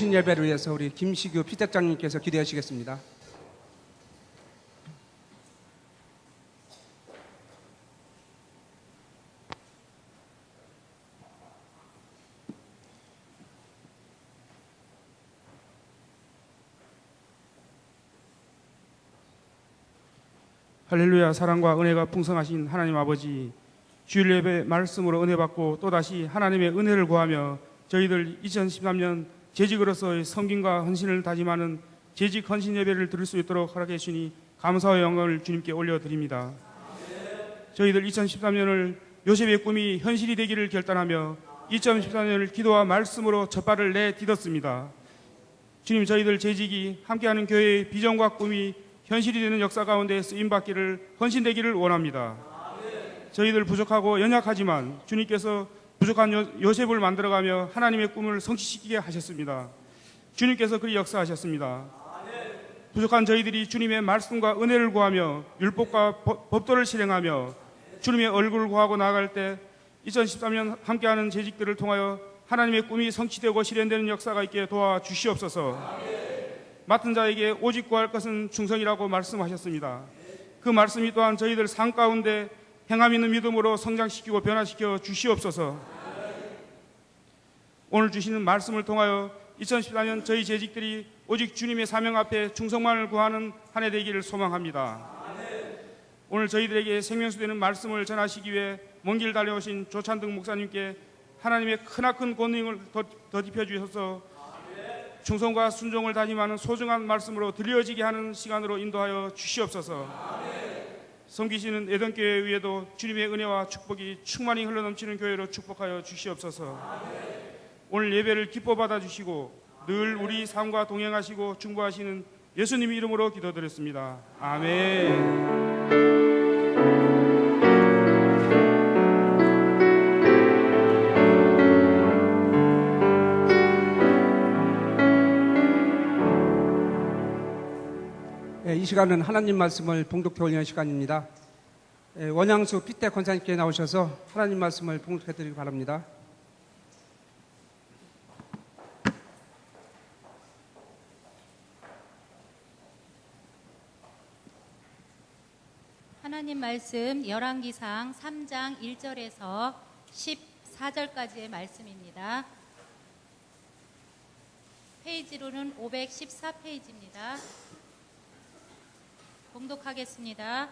헌신 예배를 위해서 우리 김시규 피택장님께서 기도하시겠습니다. 할렐루야. 사랑과 은혜가 풍성하신 하나님 아버지, 주일 예배 말씀으로 은혜 받고 또다시 하나님의 은혜를 구하며 저희들 2013년 재직으로서의 섬김과 헌신을 다짐하는 재직 헌신 예배를 드릴 수 있도록 허락해 주시니 감사와 영광을 주님께 올려드립니다. 저희들 2013년을 요셉의 꿈이 현실이 되기를 결단하며 2014년을 기도와 말씀으로 첫발을 내딛었습니다. 주님, 저희들 재직이 함께하는 교회의 비전과 꿈이 현실이 되는 역사 가운데 쓰임받기를 헌신되기를 원합니다. 저희들 부족하고 연약하지만 주님께서 부족한 요셉을 만들어가며 하나님의 꿈을 성취시키게 하셨습니다. 주님께서 그리 역사하셨습니다. 부족한 저희들이 주님의 말씀과 은혜를 구하며 율법과 법도를 실행하며 주님의 얼굴을 구하고 나아갈 때 2013년 함께하는 재직들을 통하여 하나님의 꿈이 성취되고 실현되는 역사가 있게 도와주시옵소서. 맡은 자에게 오직 구할 것은 충성이라고 말씀하셨습니다. 그 말씀이 또한 저희들 삶 가운데 행함 있는 믿음으로 성장시키고 변화시켜 주시옵소서. 오늘 주시는 말씀을 통하여 2014년 저희 재직들이 오직 주님의 사명 앞에 충성만을 구하는 한 해 되기를 소망합니다. 오늘 저희들에게 생명수 되는 말씀을 전하시기 위해 먼 길 달려오신 조찬등 목사님께 하나님의 크나큰 권능을 더딥혀 주셔서 충성과 순종을 다짐하는 소중한 말씀으로 들려지게 하는 시간으로 인도하여 주시옵소서. 섬기시는 에덴교회 위에도 주님의 은혜와 축복이 충만히 흘러넘치는 교회로 축복하여 주시옵소서. 오늘 예배를 기뻐 받아주시고 늘 우리 삶과 동행하시고 중보하시는 예수님 이름으로 기도드렸습니다. 아멘. '이 시간은 하나님 말씀을 봉독해 올리는 시간입니다. 원양수 피택 권사님께 나오셔서 하나님 말씀을 봉독해 드리기 바랍니다. 하나님 말씀 열왕기상 3장 1절에서 14절까지의 말씀입니다. 페이지로는 514페이지입니다. 봉독하겠습니다.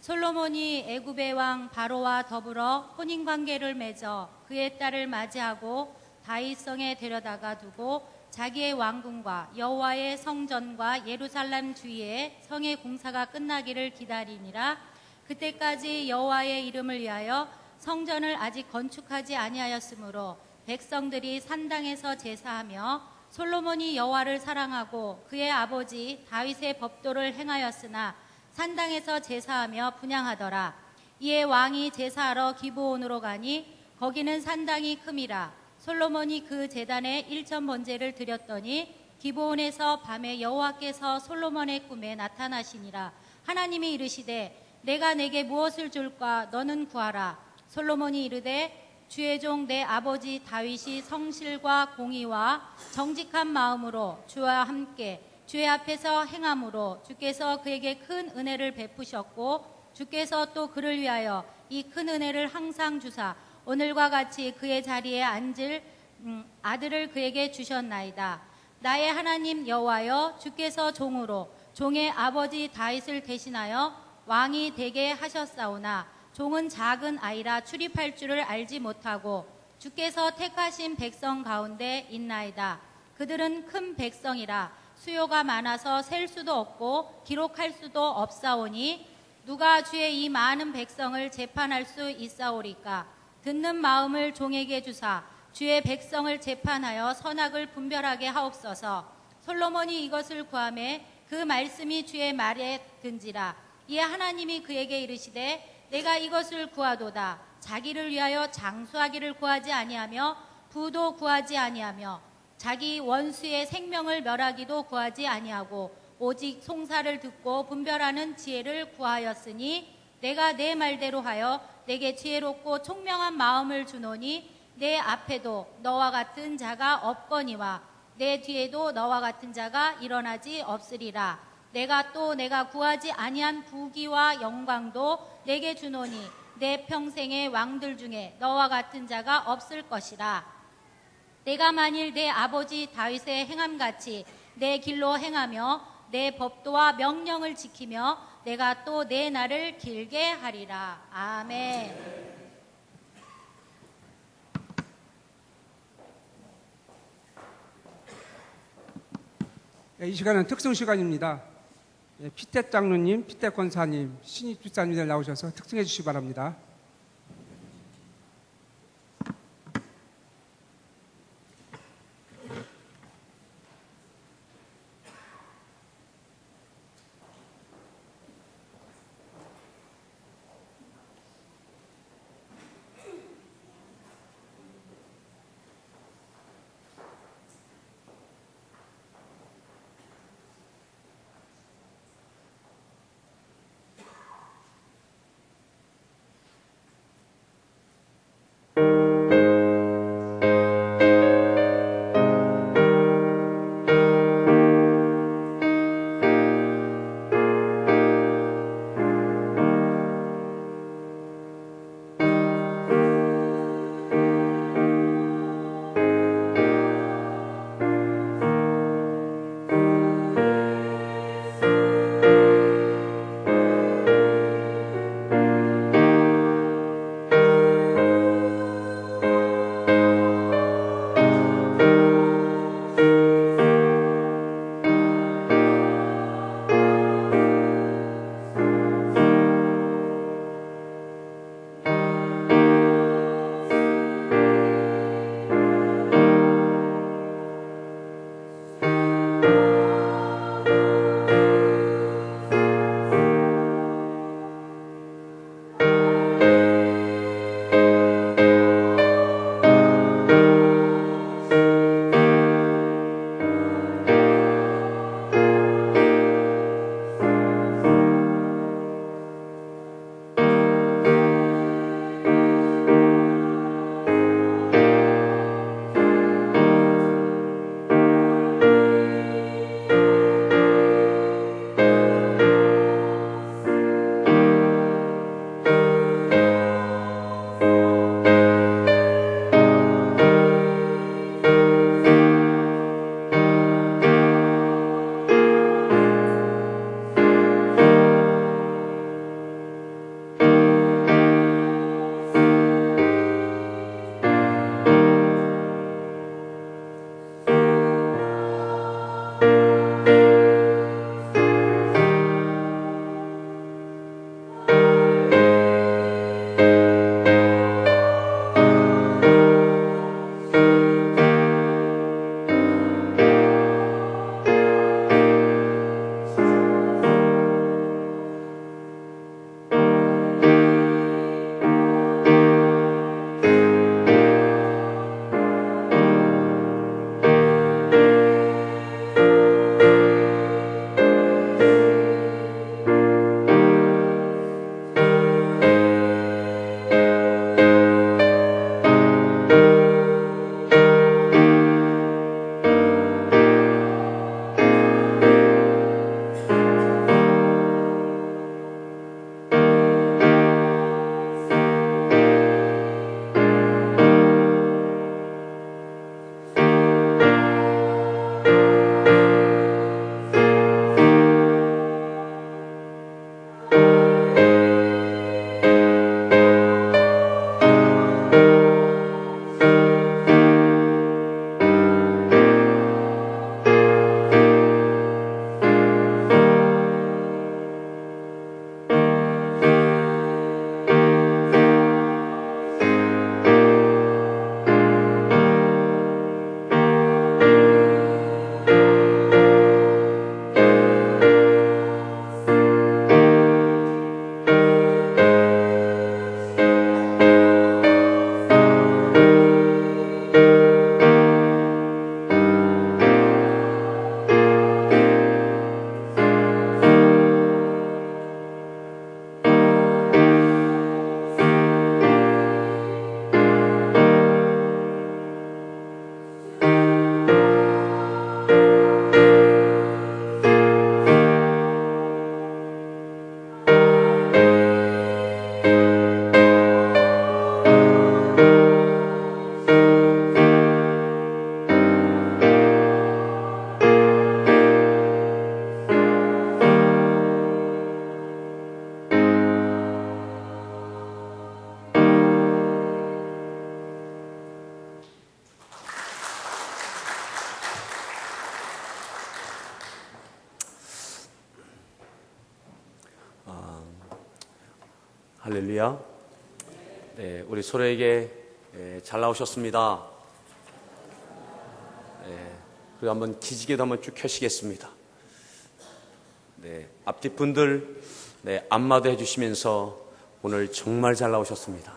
솔로몬이 애굽의 왕 바로와 더불어 혼인관계를 맺어 그의 딸을 맞이하고 다윗성에 데려다가 두고 자기의 왕궁과 여호와의 성전과 예루살렘 주위에 성의 공사가 끝나기를 기다리니라. 그때까지 여호와의 이름을 위하여 성전을 아직 건축하지 아니하였으므로 백성들이 산당에서 제사하며 솔로몬이 여호와를 사랑하고 그의 아버지 다윗의 법도를 행하였으나 산당에서 제사하며 분향하더라. 이에 왕이 제사하러 기브온으로 가니 거기는 산당이 큼이라. 솔로몬이 그 제단에 일천 번제를 드렸더니 기브온에서 밤에 여호와께서 솔로몬의 꿈에 나타나시니라. 하나님이 이르시되 내가 내게 무엇을 줄까? 너는 구하라. 솔로몬이 이르되 주의 종 내 아버지 다윗이 성실과 공의와 정직한 마음으로 주와 함께 주의 앞에서 행함으로 주께서 그에게 큰 은혜를 베푸셨고 주께서 또 그를 위하여 이 큰 은혜를 항상 주사 오늘과 같이 그의 자리에 앉을 아들을 그에게 주셨나이다. 나의 하나님 여호와여, 주께서 종으로 종의 아버지 다윗을 대신하여 왕이 되게 하셨사오나 종은 작은 아이라 출입할 줄을 알지 못하고 주께서 택하신 백성 가운데 있나이다. 그들은 큰 백성이라 수요가 많아서 셀 수도 없고 기록할 수도 없사오니 누가 주의 이 많은 백성을 재판할 수 있사오리까? 듣는 마음을 종에게 주사 주의 백성을 재판하여 선악을 분별하게 하옵소서. 솔로몬이 이것을 구하매 그 말씀이 주의 말에 든지라. 이에 하나님이 그에게 이르시되 내가 이것을 구하도다. 자기를 위하여 장수하기를 구하지 아니하며 부도 구하지 아니하며 자기 원수의 생명을 멸하기도 구하지 아니하고 오직 송사를 듣고 분별하는 지혜를 구하였으니 내가 내 말대로 하여 내게 지혜롭고 총명한 마음을 주노니 내 앞에도 너와 같은 자가 없거니와 내 뒤에도 너와 같은 자가 일어나지 없으리라. 내가 구하지 아니한 부귀와 영광도 내게 주노니 내 평생의 왕들 중에 너와 같은 자가 없을 것이라. 내가 만일 내 아버지 다윗의 행함같이 내 길로 행하며 내 법도와 명령을 지키며 내가 또 내 날을 길게 하리라. 아멘. 이 시간은 특성 시간입니다. 피태 장로님, 피태 권사님, 신입 집사님들 나오셔서 특성해 주시기 바랍니다. 할렐루야. 네, 우리 서로에게 잘 나오셨습니다. 그리고 한번 기지개도 한번 쭉 켜시겠습니다. 네, 앞뒤 분들 안마도 해주시면서 오늘 정말 잘 나오셨습니다.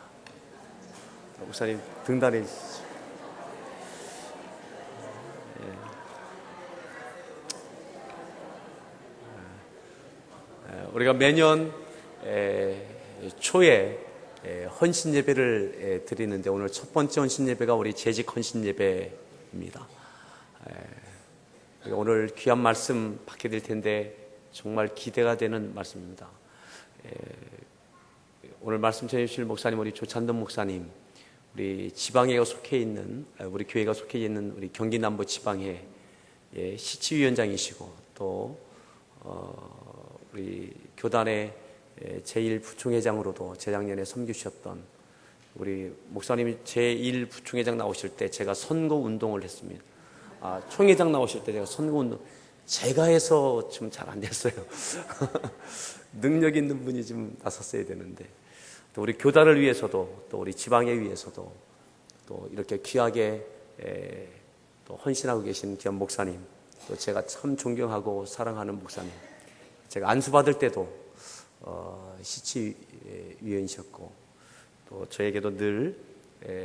목사님 등단해 주시죠. 우리가 매년 초에 헌신 예배를 드리는데 오늘 첫 번째 헌신 예배가 우리 재직 헌신 예배입니다. 오늘 귀한 말씀 받게 될 텐데 정말 기대가 되는 말씀입니다. 오늘 말씀 전해주실 목사님, 우리 조찬돈 목사님, 우리 지방에 속해 있는, 우리 교회가 속해 있는 우리 경기 남부 지방의 시치위원장이시고 또 우리 교단의 제1부총회장으로도 재작년에 섬기셨던 우리 목사님이 제1부총회장 나오실 때 제가 선거운동을 했습니다. 총회장 나오실 때 제가 선거운동 제가 해서 좀 잘 안 됐어요. 능력 있는 분이 좀 나섰어야 되는데 또 우리 교단을 위해서도 또 우리 지방에 위해서도 또 이렇게 귀하게 또 헌신하고 계신 귀한 목사님, 또 제가 참 존경하고 사랑하는 목사님, 제가 안수받을 때도 시치위원이셨고 또 저에게도 늘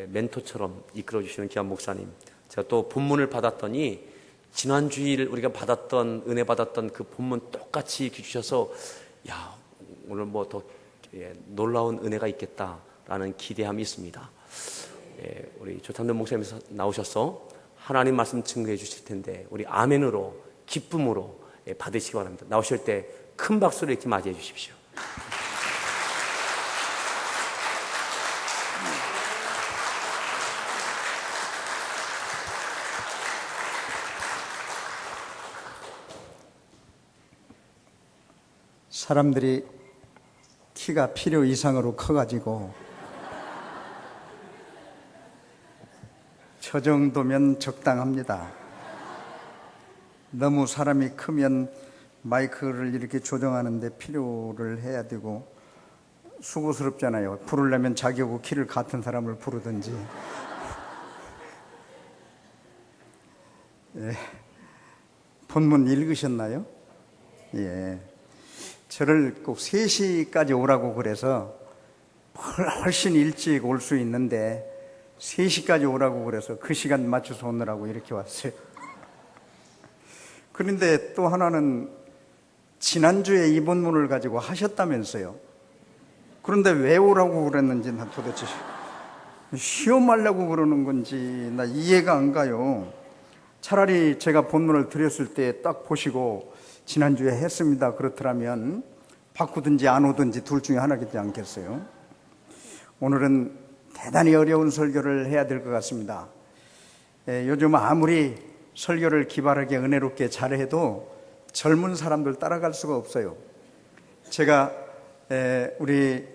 멘토처럼 이끌어주시는 귀한 목사님, 제가 또 본문을 받았더니 지난 주일 우리가 받았던 은혜 받았던 그 본문 똑같이 주셔서 야, 오늘 뭐 더 놀라운 은혜가 있겠다라는 기대함이 있습니다. 우리 조찬돈 목사님 나오셔서 하나님 말씀 증거해 주실 텐데 우리 아멘으로 기쁨으로 받으시기 바랍니다. 나오실 때 큰 박수로 이렇게 맞이해 주십시오. 사람들이 키가 필요 이상으로 커가지고 저 정도면 적당합니다. 너무 사람이 크면 마이크를 이렇게 조정하는데 필요를 해야 되고 수고스럽잖아요. 부르려면 자기하고 키를 같은 사람을 부르든지. 본문 읽으셨나요? 예. 저를 꼭 3시까지 오라고 그래서 훨씬 일찍 올 수 있는데 3시까지 오라고 그래서 그 시간 맞춰서 오느라고 이렇게 왔어요. 그런데 또 하나는 지난주에 이 본문을 가지고 하셨다면서요. 그런데 왜 오라고 그랬는지 난 도대체 시험하려고 그러는 건지 나 이해가 안 가요. 차라리 제가 본문을 드렸을 때 딱 보시고 지난주에 했습니다 그렇더라면 바꾸든지 안 오든지 둘 중에 하나겠지 않겠어요? 오늘은 대단히 어려운 설교를 해야 될 것 같습니다. 요즘 아무리 설교를 기발하게 은혜롭게 잘해도 젊은 사람들 따라갈 수가 없어요. 제가 우리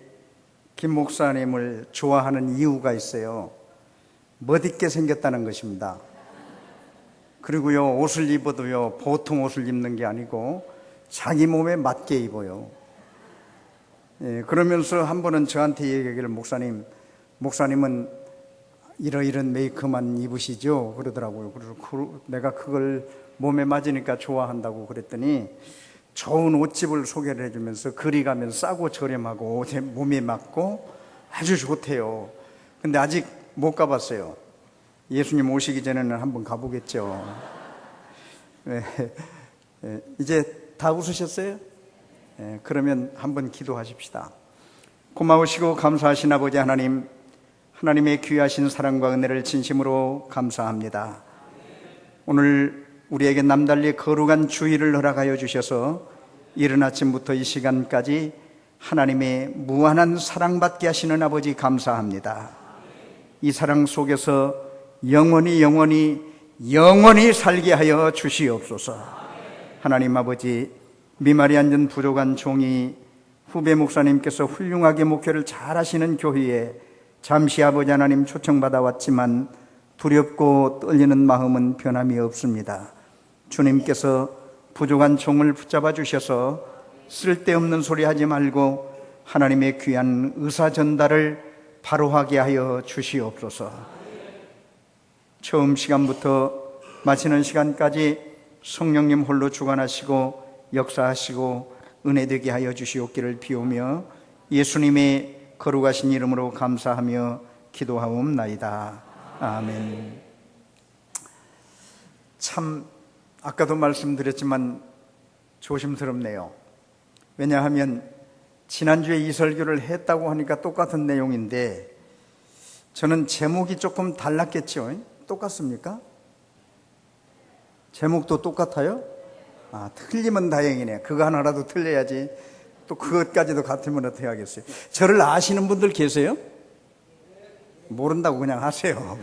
김 목사님을 좋아하는 이유가 있어요. 멋있게 생겼다는 것입니다. 그리고요, 옷을 입어도요, 보통 옷을 입는 게 아니고 자기 몸에 맞게 입어요. 그러면서 한 번은 저한테 얘기하기를 목사님은 이런 메이크만 입으시죠? 그러더라고요. 그래서 내가 그걸 몸에 맞으니까 좋아한다고 그랬더니 좋은 옷집을 소개를 해주면서 그리 가면 싸고 저렴하고 제 몸에 맞고 아주 좋대요. 근데 아직 못 가봤어요. 예수님 오시기 전에는 한번 가보겠죠. 이제 다 웃으셨어요? 그러면 한번 기도하십시다. 고마우시고 감사하신 아버지 하나님, 하나님의 귀하신 사랑과 은혜를 진심으로 감사합니다. 오늘 우리에게 남달리 거룩한 주일을 허락하여 주셔서 이른 아침부터 이 시간까지 하나님의 무한한 사랑받게 하시는 아버지 감사합니다. 이 사랑 속에서 영원히 살게 하여 주시옵소서. 하나님 아버지, 미말이 앉은 부족한 종이 후배 목사님께서 훌륭하게 목회를 잘하시는 교회에 잠시 아버지 하나님 초청받아 왔지만 두렵고 떨리는 마음은 변함이 없습니다. 주님께서 부족한 종을 붙잡아 주셔서 쓸데없는 소리 하지 말고 하나님의 귀한 의사 전달을 바로 하게 하여 주시옵소서. 처음 시간부터 마치는 시간까지 성령님 홀로 주관하시고 역사하시고 은혜되게 하여 주시옵기를 비오며 예수님의 거룩하신 이름으로 감사하며 기도하옵나이다. 아멘. 참 아까도 말씀드렸지만 조심스럽네요. 왜냐하면 지난주에 이 설교를 했다고 하니까 똑같은 내용인데 저는 제목이 조금 달랐겠죠? 똑같습니까? 제목도 똑같아요? 아, 틀리면 다행이네. 그거 하나라도 틀려야지. 또 그것까지도 같으면 어떻게 하겠어요? 저를 아시는 분들 계세요? 모른다고 그냥 하세요.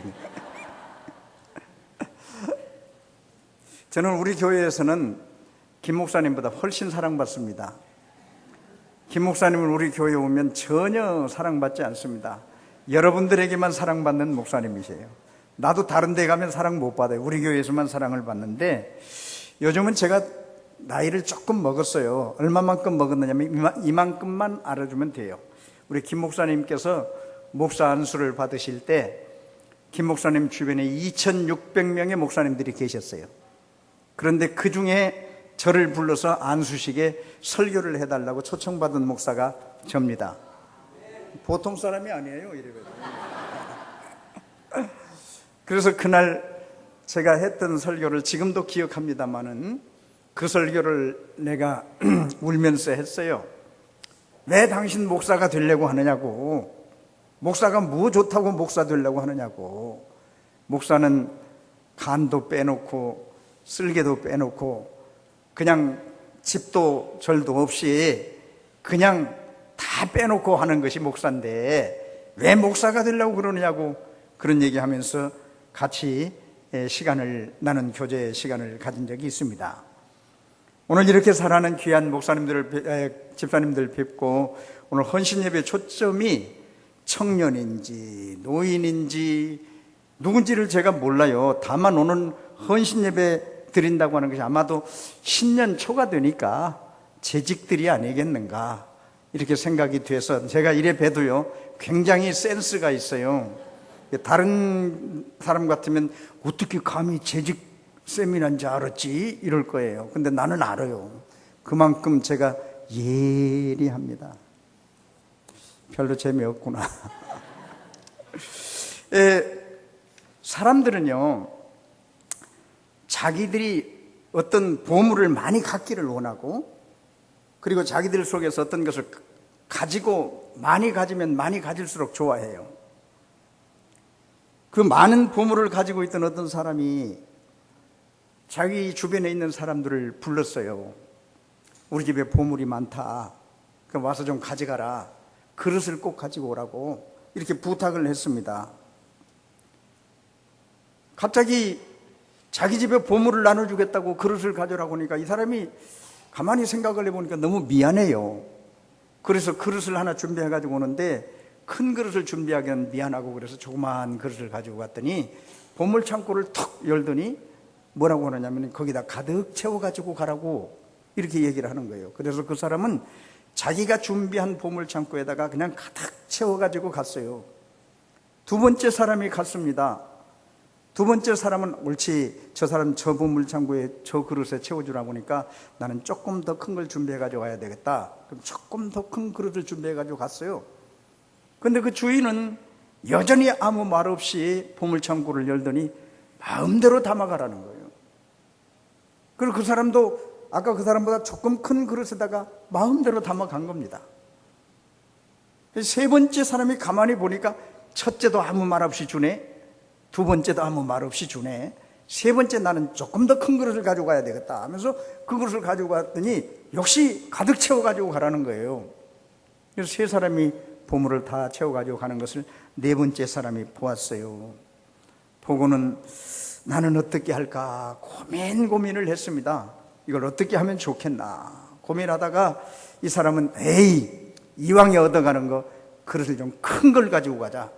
저는 우리 교회에서는 김 목사님보다 훨씬 사랑받습니다. 김 목사님은 우리 교회에 오면 전혀 사랑받지 않습니다. 여러분들에게만 사랑받는 목사님이세요. 나도 다른 데 가면 사랑 못 받아요. 우리 교회에서만 사랑을 받는데 요즘은 제가 나이를 조금 먹었어요. 얼마만큼 먹었느냐면 이만큼만 알아주면 돼요. 우리 김 목사님께서 목사 안수를 받으실 때 김 목사님 주변에 2,600명의 목사님들이 계셨어요. 그런데 그 중에 저를 불러서 안수식에 설교를 해달라고 초청받은 목사가 접니다. 보통 사람이 아니에요. 이래가지고. 그래서 그날 제가 했던 설교를 지금도 기억합니다마는 그 설교를 내가 울면서 했어요. 왜 당신 목사가 되려고 하느냐고. 목사가 뭐 좋다고 목사 되려고 하느냐고. 목사는 간도 빼놓고 쓸개도 빼놓고 그냥 집도 절도 없이 그냥 다 빼놓고 하는 것이 목사인데 왜 목사가 되려고 그러느냐고 그런 얘기하면서 같이 시간을 나눈 시간을 가진 적이 있습니다. 오늘 이렇게 살아가는 귀한 목사님들을 집사님들 뵙고 오늘 헌신예배 초점이 청년인지 노인인지 누군지를 제가 몰라요. 다만 오늘 헌신예배 드린다고 하는 것이 아마도 신년 초가 되니까 재직들이 아니겠는가 이렇게 생각이 돼서 제가 이래 봬도요 굉장히 센스가 있어요. 다른 사람 같으면 어떻게 감히 재직 세미나인지 알았지 이럴 거예요. 근데 나는 알아요. 그만큼 제가 예리합니다. 별로 재미없구나. 사람들은요 자기들이 어떤 보물을 많이 갖기를 원하고 그리고 자기들 속에서 어떤 것을 가지고 많이 가지면 많이 가질수록 좋아해요. 그 많은 보물을 가지고 있던 어떤 사람이 자기 주변에 있는 사람들을 불렀어요. 우리 집에 보물이 많다. 그럼 와서 좀 가져가라. 그릇을 꼭 가지고 오라고 이렇게 부탁을 했습니다. 갑자기 자기 집에 보물을 나눠주겠다고 그릇을 가져라고 하니까 이 사람이 가만히 생각을 해보니까 너무 미안해요. 그래서 그릇을 하나 준비해가지고 오는데 큰 그릇을 준비하기는 미안하고 그래서 조그마한 그릇을 가지고 갔더니 보물창고를 턱 열더니 뭐라고 하느냐면 거기다 가득 채워가지고 가라고 이렇게 얘기를 하는 거예요. 그래서 그 사람은 자기가 준비한 보물창고에다가 그냥 가득 채워가지고 갔어요. 두 번째 사람이 갔습니다. 두 번째 사람은 옳지 저 사람 저 보물창고에 저 그릇에 채워주라고 하니까 나는 조금 더 큰 걸 준비해가지고 와야 되겠다. 그럼 조금 더 큰 그릇을 준비해가지고 갔어요. 근데 그 주인은 여전히 아무 말 없이 보물창고를 열더니 마음대로 담아가라는 거예요. 그리고 그 사람도 아까 그 사람보다 조금 큰 그릇에다가 마음대로 담아간 겁니다. 세 번째 사람이 가만히 보니까 첫째도 아무 말 없이 주네, 두 번째도 아무 말 없이 주네, 세 번째 나는 조금 더 큰 그릇을 가지고 가야 되겠다 하면서 그 그릇을 가지고 갔더니 역시 가득 채워가지고 가라는 거예요. 그래서 세 사람이 보물을 다 채워가지고 가는 것을 네 번째 사람이 보았어요. 보고는 나는 어떻게 할까 고민을 했습니다. 이걸 어떻게 하면 좋겠나 고민하다가 이 사람은 에이 이왕에 얻어가는 거 그릇을 좀 큰 걸 가지고 가자.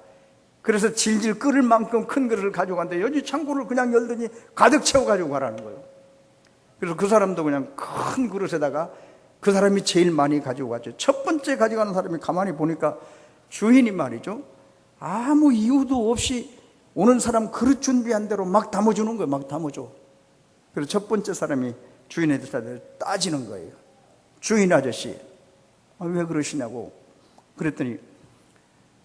그래서 질질 끓을 만큼 큰 그릇을 가지고 갔는데 여기 창고를 그냥 열더니 가득 채워가지고 가라는 거예요. 그래서 그 사람도 그냥 큰 그릇에다가 그 사람이 제일 많이 가지고 가죠. 첫 번째 가져가는 사람이 가만히 보니까 주인이 말이죠, 아무 이유도 없이 오는 사람 그릇 준비한 대로 막 담아주는 거예요. 막 담아줘. 그래서 첫 번째 사람이 주인한테 따지는 거예요. 주인 아저씨, 왜 그러시냐고. 그랬더니,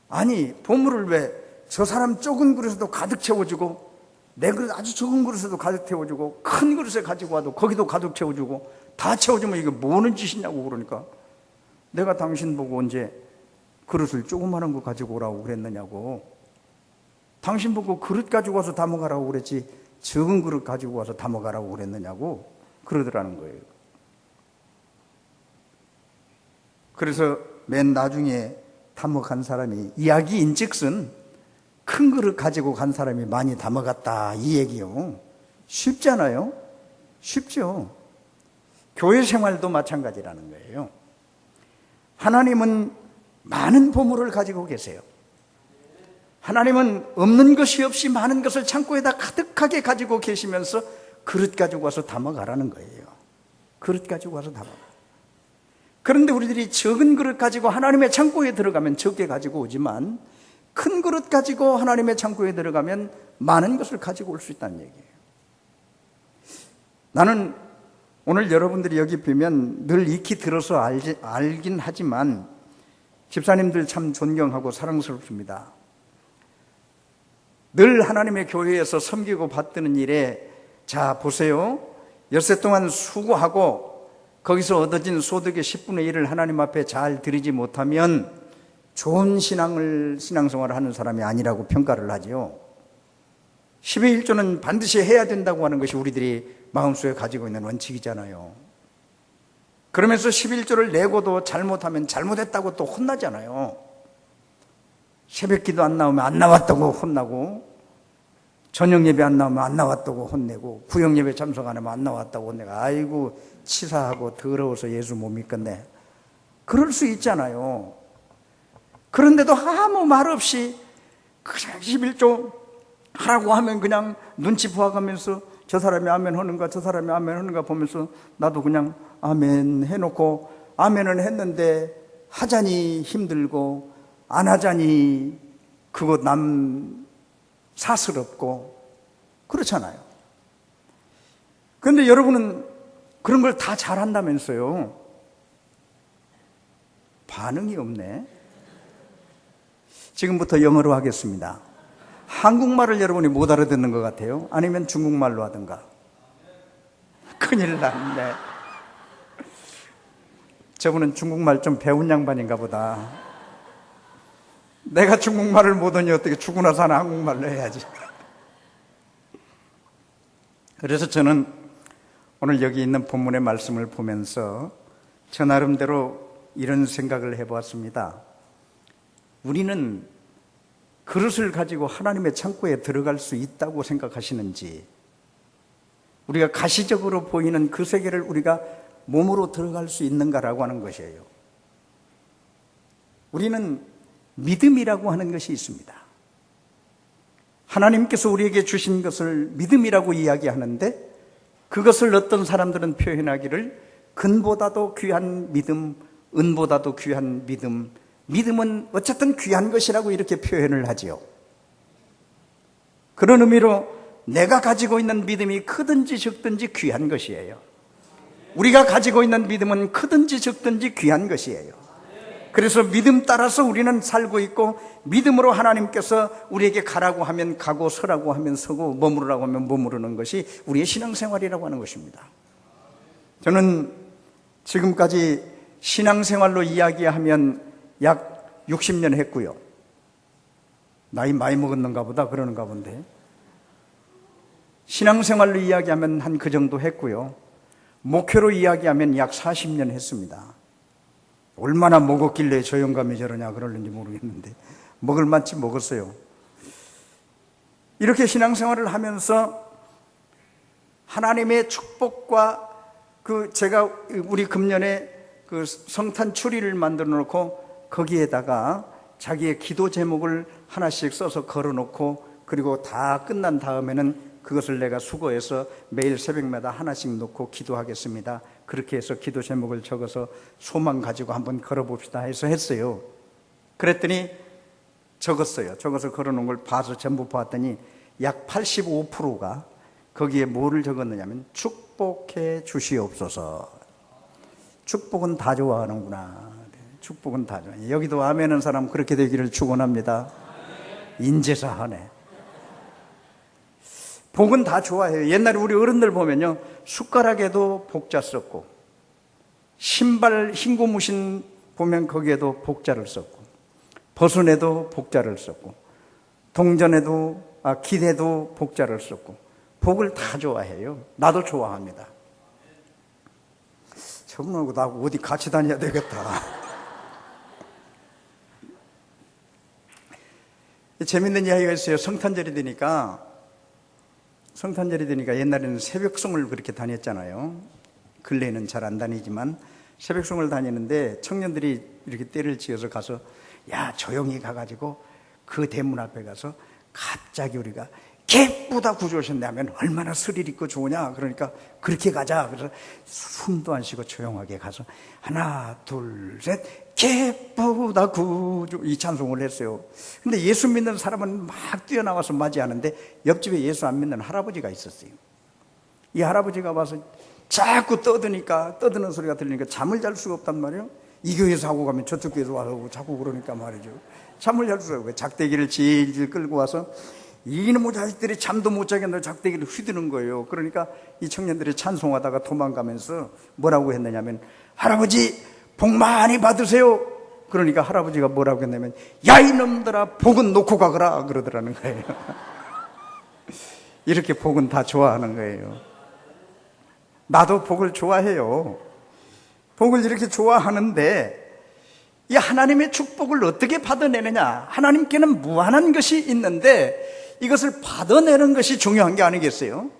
아니 보물을 왜 저 사람 적은 그릇에도 가득 채워주고 내 그릇 아주 적은 그릇에도 가득 채워주고 큰 그릇에 가지고 와도 거기도 가득 채워주고 다 채워주면 이게 뭐는 짓이냐고. 그러니까 내가 당신 보고 언제 그릇을 조그마한 거 가지고 오라고 그랬느냐고. 당신 보고 그릇 가지고 와서 담아가라고 그랬지 적은 그릇 가지고 와서 담아가라고 그랬느냐고 그러더라는 거예요. 그래서 맨 나중에 담아간 사람이, 이야기인즉슨 큰 그릇 가지고 간 사람이 많이 담아갔다 이 얘기요. 쉽잖아요. 쉽죠. 교회 생활도 마찬가지라는 거예요. 하나님은 많은 보물을 가지고 계세요. 하나님은 없는 것이 없이 많은 것을 창고에다 가득하게 가지고 계시면서 그릇 가지고 와서 담아가라는 거예요. 그릇 가지고 와서 담아가. 그런데 우리들이 적은 그릇 가지고 하나님의 창고에 들어가면 적게 가지고 오지만 큰 그릇 가지고 하나님의 창고에 들어가면 많은 것을 가지고 올 수 있다는 얘기예요. 나는 오늘 여러분들이 여기 뵈면 늘 익히 들어서 알긴 하지만 집사님들 참 존경하고 사랑스럽습니다. 늘 하나님의 교회에서 섬기고 받드는 일에, 자 보세요, 엿새 동안 수고하고 거기서 얻어진 소득의 10분의 1을 하나님 앞에 잘 드리지 못하면 좋은 신앙생활을 하는 사람이 아니라고 평가를 하지요. 10의 1조는 반드시 해야 된다고 하는 것이 우리들이 마음속에 가지고 있는 원칙이잖아요. 그러면서 11조를 내고도 잘못하면 잘못했다고 또 혼나잖아요. 새벽기도 안 나오면 안 나왔다고 혼나고, 저녁예배 안 나오면 안 나왔다고 혼내고, 구역예배 참석 안 하면 안 나왔다고 혼내고, 아이고 치사하고 더러워서 예수 못 믿겠네. 그럴 수 있잖아요. 그런데도 아무 말 없이 그냥 11조 하라고 하면 그냥 눈치 보아가면서 저 사람이 아멘 하는가 저 사람이 아멘 하는가 보면서 나도 그냥 아멘 해놓고, 아멘은 했는데 하자니 힘들고 안 하자니 그거 남 사스럽고 그렇잖아요. 그런데 여러분은 그런 걸 다 잘한다면서요. 반응이 없네. 지금부터 영어로 하겠습니다. 한국말을 여러분이 못 알아듣는 것 같아요? 아니면 중국말로 하든가. 큰일 났네. 저분은 중국말 좀 배운 양반인가 보다. 내가 중국말을 못하니 어떻게 죽고 나서 하나 한국말로 해야지. 그래서 저는 오늘 여기 있는 본문의 말씀을 보면서 저 나름대로 이런 생각을 해보았습니다. 우리는 그릇을 가지고 하나님의 창고에 들어갈 수 있다고 생각하시는지, 우리가 가시적으로 보이는 그 세계를 우리가 몸으로 들어갈 수 있는가라고 하는 것이에요. 우리는 믿음이라고 하는 것이 있습니다. 하나님께서 우리에게 주신 것을 믿음이라고 이야기하는데, 그것을 어떤 사람들은 표현하기를 금보다도 귀한 믿음, 은보다도 귀한 믿음, 믿음은 어쨌든 귀한 것이라고 이렇게 표현을 하지요. 그런 의미로 내가 가지고 있는 믿음이 크든지 적든지 귀한 것이에요. 우리가 가지고 있는 믿음은 크든지 적든지 귀한 것이에요. 그래서 믿음 따라서 우리는 살고 있고, 믿음으로 하나님께서 우리에게 가라고 하면 가고 서라고 하면 서고 머무르라고 하면 머무르는 것이 우리의 신앙생활이라고 하는 것입니다. 저는 지금까지 신앙생활로 이야기하면 약 60년 했고요. 나이 많이 먹었는가 보다 그러는가 본데, 신앙생활로 이야기하면 한 그 정도 했고요. 목회로 이야기하면 약 40년 했습니다. 얼마나 먹었길래 저 영감이 저러냐 그러는지 모르겠는데 먹을 만치 먹었어요. 이렇게 신앙생활을 하면서 하나님의 축복과 제가 우리 금년에 그 성탄 추리를 만들어 놓고 거기에다가 자기의 기도 제목을 하나씩 써서 걸어 놓고, 그리고 다 끝난 다음에는 그것을 내가 수고해서 매일 새벽마다 하나씩 놓고 기도하겠습니다. 그렇게 해서 기도 제목을 적어서 소망 가지고 한번 걸어봅시다 해서 했어요. 그랬더니 적었어요. 적어서 걸어놓은 걸 봐서 전부 봤더니 약 85%가 거기에 뭐를 적었느냐면 축복해 주시옵소서. 축복은 다 좋아하는구나. 축복은 다 좋아해. 여기도 아멘한 사람 그렇게 되기를 축원합니다. 인제사 하네. 복은 다 좋아해요. 옛날에 우리 어른들 보면요, 숟가락에도 복자 썼고, 신발 흰 고무신 보면 거기에도 복자를 썼고, 버선에도 복자를 썼고, 기대도 복자를 썼고, 복을 다 좋아해요. 나도 좋아합니다. 저분하고 나하고 어디 같이 다녀야 되겠다. 재밌는 이야기가 있어요. 성탄절이 되니까 옛날에는 새벽송을 그렇게 다녔잖아요. 근래에는 잘 안 다니지만 새벽송을 다니는데 청년들이 이렇게 때를 지어서 가서 야 조용히 가가지고 그 대문 앞에 가서 갑자기 우리가 개쁘다 구조하셨네 하면 얼마나 스릴 있고 좋으냐. 그러니까 그렇게 가자. 그래서 숨도 안 쉬고 조용하게 가서 하나 둘 셋 개쁘다 구조 이 찬송을 했어요. 근데 예수 믿는 사람은 막 뛰어나와서 맞이하는데 옆집에 예수 안 믿는 할아버지가 있었어요. 이 할아버지가 와서 자꾸 떠드는 소리가 들리니까 잠을 잘 수가 없단 말이에요. 이 교회에서 하고 가면 저쪽 교회에서 와서 자꾸 그러니까 말이죠. 잠을 잘 수가 없어요. 작대기를 질질 끌고 와서 이놈의 자식들이 잠도 못 자겠는데 작대기를 휘두는 거예요. 그러니까 이 청년들이 찬송하다가 도망가면서 뭐라고 했느냐면 할아버지 복 많이 받으세요. 그러니까 할아버지가 뭐라고 했냐면 야 이놈들아 복은 놓고 가거라 그러더라는 거예요. 이렇게 복은 다 좋아하는 거예요. 나도 복을 좋아해요. 복을 이렇게 좋아하는데 이 하나님의 축복을 어떻게 받아내느냐. 하나님께는 무한한 것이 있는데 이것을 받아내는 것이 중요한 게 아니겠어요?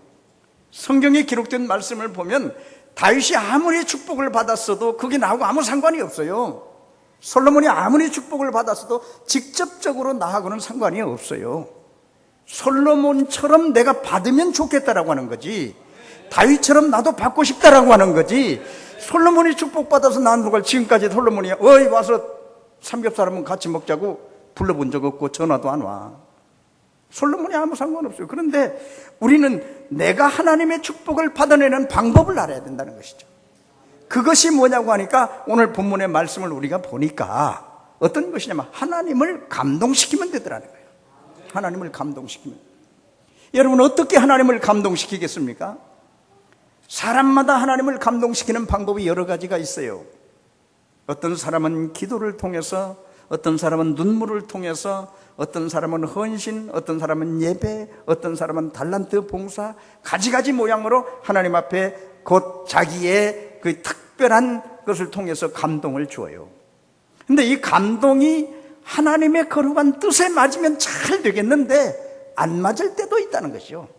성경에 기록된 말씀을 보면 다윗이 아무리 축복을 받았어도 그게 나하고 아무 상관이 없어요. 솔로몬이 아무리 축복을 받았어도 직접적으로 나하고는 상관이 없어요. 솔로몬처럼 내가 받으면 좋겠다라고 하는 거지, 다윗처럼 나도 받고 싶다라고 하는 거지. 솔로몬이 축복받아서 낳은 걸 지금까지 솔로몬이 어이 와서 삼겹살 한번 같이 먹자고 불러본 적 없고 전화도 안 와. 솔로몬이 아무 상관없어요. 그런데 우리는 내가 하나님의 축복을 받아내는 방법을 알아야 된다는 것이죠. 그것이 뭐냐고 하니까 오늘 본문의 말씀을 우리가 보니까 어떤 것이냐면 하나님을 감동시키면 되더라는 거예요. 하나님을 감동시키면. 여러분 어떻게 하나님을 감동시키겠습니까? 사람마다 하나님을 감동시키는 방법이 여러 가지가 있어요. 어떤 사람은 기도를 통해서, 어떤 사람은 눈물을 통해서, 어떤 사람은 헌신, 어떤 사람은 예배, 어떤 사람은 달란트 봉사, 가지가지 모양으로 하나님 앞에 곧 자기의 그 특별한 것을 통해서 감동을 주어요. 근데 이 감동이 하나님의 거룩한 뜻에 맞으면 잘 되겠는데 안 맞을 때도 있다는 것이죠.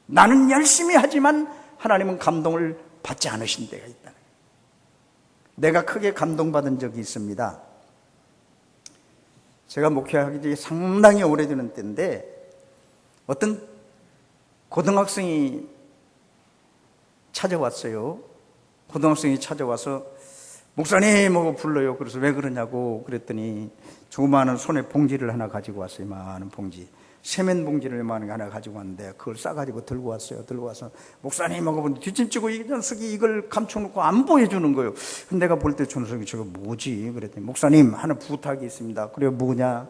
나는 열심히 하지만 하나님은 감동을 받지 않으신 데가 있다는 거예요. 내가 크게 감동받은 적이 있습니다. 제가 목회하기 전에 상당히 오래되는 때인데 어떤 고등학생이 찾아왔어요. 고등학생이 찾아와서 목사님 하고 불러요. 그래서 왜 그러냐고 그랬더니 조그마한 손에 봉지를 하나 가지고 왔어요. 많은 봉지. 세면 봉지를 많은 거 하나 가지고 왔는데 그걸 싸가지고 들고 왔어요. 들고 와서 목사님 하고 보는데 뒷짐지고 이 녀석이 이걸 감춰놓고 안 보여주는 거예요. 근데 내가 볼 때 저 녀석이 저거 뭐지? 그랬더니 목사님 하나 부탁이 있습니다. 그래요 뭐냐?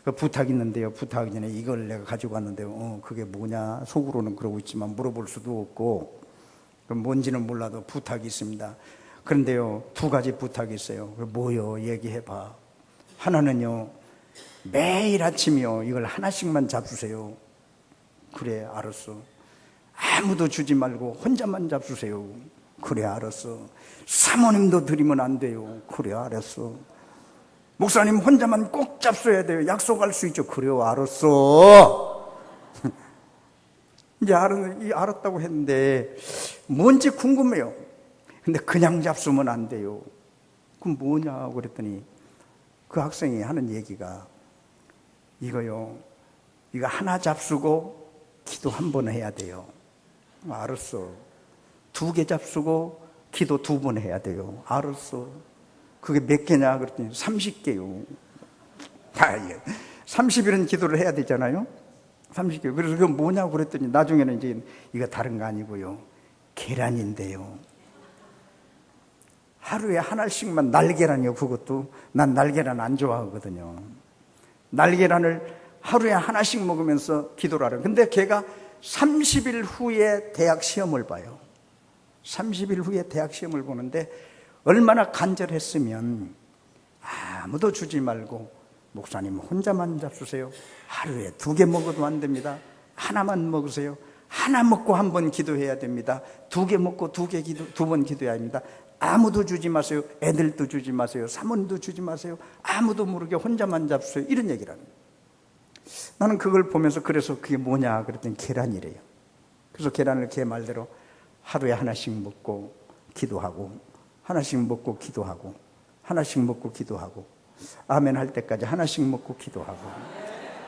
그 부탁이 있는데요. 부탁하기 전에 이걸 내가 가지고 왔는데요. 그게 뭐냐? 속으로는 그러고 있지만 물어볼 수도 없고 그럼 뭔지는 몰라도 부탁이 있습니다. 그런데요 2가지 부탁이 있어요. 뭐요? 얘기해봐. 하나는요 매일 아침이요 이걸 하나씩만 잡수세요. 그래 알았어. 아무도 주지 말고 혼자만 잡수세요. 그래 알았어. 사모님도 드리면 안 돼요. 그래 알았어. 목사님 혼자만 꼭 잡숴야 돼요. 약속할 수 있죠. 그래요 알았어. 이제 알았다고 했는데 뭔지 궁금해요. 근데 그냥 잡수면 안 돼요. 그럼 뭐냐고 그랬더니 그 학생이 하는 얘기가 이거요. 이거 하나 잡수고 기도 한 번 해야 돼요. 알았어. 2개 잡수고 기도 2번 해야 돼요. 알았어. 그게 몇 개냐 그랬더니 30개요. 30일은 기도를 해야 되잖아요. 30개. 그래서 그건 뭐냐고 그랬더니 나중에는 이제 이거 다른 거 아니고요. 계란인데요. 하루에 하나씩만 날계란이요. 그것도 난 날계란 안 좋아하거든요. 날계란을 하루에 하나씩 먹으면서 기도를 하라. 근데 걔가 30일 후에 대학 시험을 봐요. 30일 후에 대학 시험을 보는데 얼마나 간절했으면 아무도 주지 말고 목사님 혼자만 잡수세요. 하루에 2개 먹어도 안 됩니다. 하나만 먹으세요. 하나 먹고 한 번 기도해야 됩니다. 2개 먹고 2번 기도해야 합니다. 아무도 주지 마세요. 애들도 주지 마세요. 사모님도 주지 마세요. 아무도 모르게 혼자만 잡수세요. 이런 얘기를 합니다. 나는 그걸 보면서 그래서 그게 뭐냐 그랬더니 계란이래요. 그래서 계란을 걔 말대로 하루에 하나씩 먹고 기도하고 하나씩 먹고 기도하고 하나씩 먹고 기도하고 아멘 할 때까지 하나씩 먹고 기도하고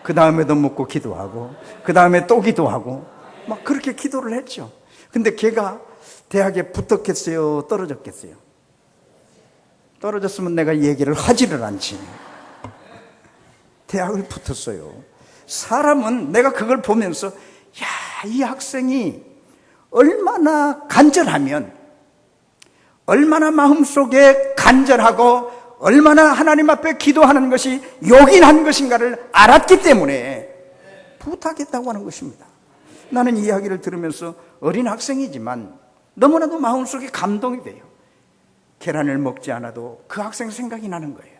그 다음에도 먹고 기도하고 그 다음에 또 기도하고 막 그렇게 기도를 했죠. 근데 걔가 대학에 붙었겠어요? 떨어졌겠어요? 떨어졌으면 내가 얘기를 하지를 않지. 대학을 붙었어요. 사람은 내가 그걸 보면서 야, 이 학생이 얼마나 간절하면 얼마나 마음속에 간절하고 얼마나 하나님 앞에 기도하는 것이 요긴한 것인가를 알았기 때문에 부탁했다고 하는 것입니다. 나는 이 이야기를 들으면서 어린 학생이지만 너무나도 마음속에 감동이 돼요. 계란을 먹지 않아도 그 학생 생각이 나는 거예요.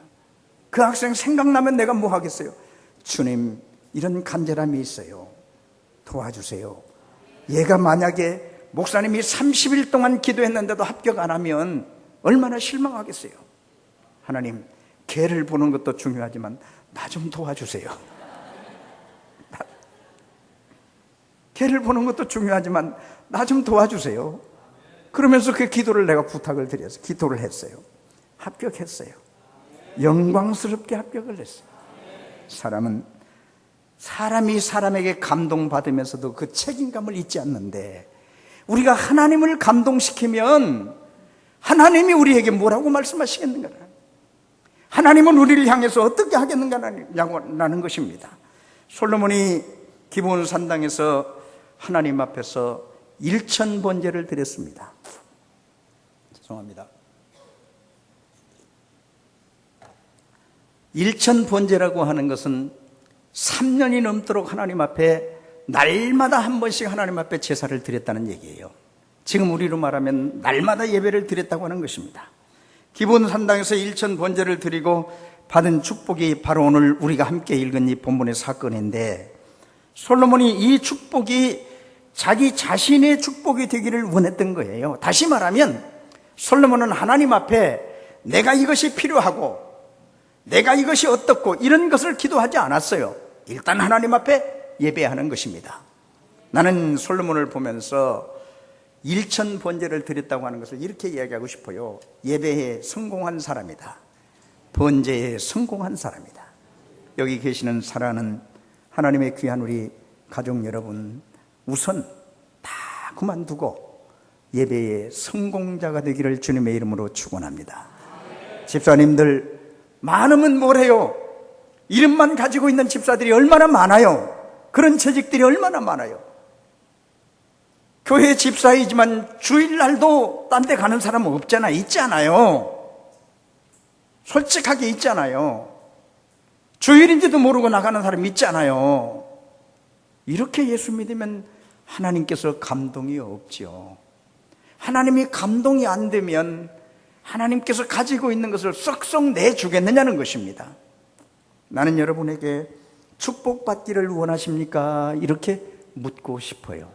그 학생 생각나면 내가 뭐 하겠어요? 주님, 이런 간절함이 있어요. 도와주세요. 얘가 만약에 목사님이 30일 동안 기도했는데도 합격 안 하면 얼마나 실망하겠어요. 하나님, 걔를 보는 것도 중요하지만 나 좀 도와주세요. 걔를 보는 것도 중요하지만 나 좀 도와주세요. 그러면서 그 기도를 내가 부탁을 드려서 기도를 했어요. 합격했어요. 영광스럽게 합격을 했어요. 사람이 사람에게 감동받으면서도 그 책임감을 잊지 않는데 우리가 하나님을 감동시키면 하나님이 우리에게 뭐라고 말씀하시겠는가? 하나님은 우리를 향해서 어떻게 하겠는가라는 것입니다. 솔로몬이 기브온 산당에서 하나님 앞에서 1000번제를 드렸습니다. 죄송합니다. 1000번제라고 하는 것은 3년이 넘도록 하나님 앞에 날마다 한 번씩 하나님 앞에 제사를 드렸다는 얘기예요. 지금 우리로 말하면 날마다 예배를 드렸다고 하는 것입니다. 기브온 산당에서 1000번제를 드리고 받은 축복이 바로 오늘 우리가 함께 읽은 이 본문의 사건인데 솔로몬이 이 축복이 자기 자신의 축복이 되기를 원했던 거예요. 다시 말하면 솔로몬은 하나님 앞에 내가 이것이 필요하고 내가 이것이 어떻고 이런 것을 기도하지 않았어요. 일단 하나님 앞에 예배하는 것입니다. 나는 솔로몬을 보면서 1000번제를 드렸다고 하는 것을 이렇게 이야기하고 싶어요. 예배에 성공한 사람이다. 번제에 성공한 사람이다. 여기 계시는 사랑하는 하나님의 귀한 우리 가족 여러분, 우선 다 그만두고 예배의 성공자가 되기를 주님의 이름으로 축원합니다. 집사님들 많으면 뭐래요? 이름만 가지고 있는 집사들이 얼마나 많아요. 그런 재직들이 얼마나 많아요. 교회 집사이지만 주일날도 딴 데 가는 사람은 없잖아. 있잖아요. 솔직하게 있잖아요. 주일인지도 모르고 나가는 사람 있잖아요. 이렇게 예수 믿으면 하나님께서 감동이 없죠. 하나님이 감동이 안 되면 하나님께서 가지고 있는 것을 썩썩 내주겠느냐는 것입니다. 나는 여러분에게 축복받기를 원하십니까? 이렇게 묻고 싶어요.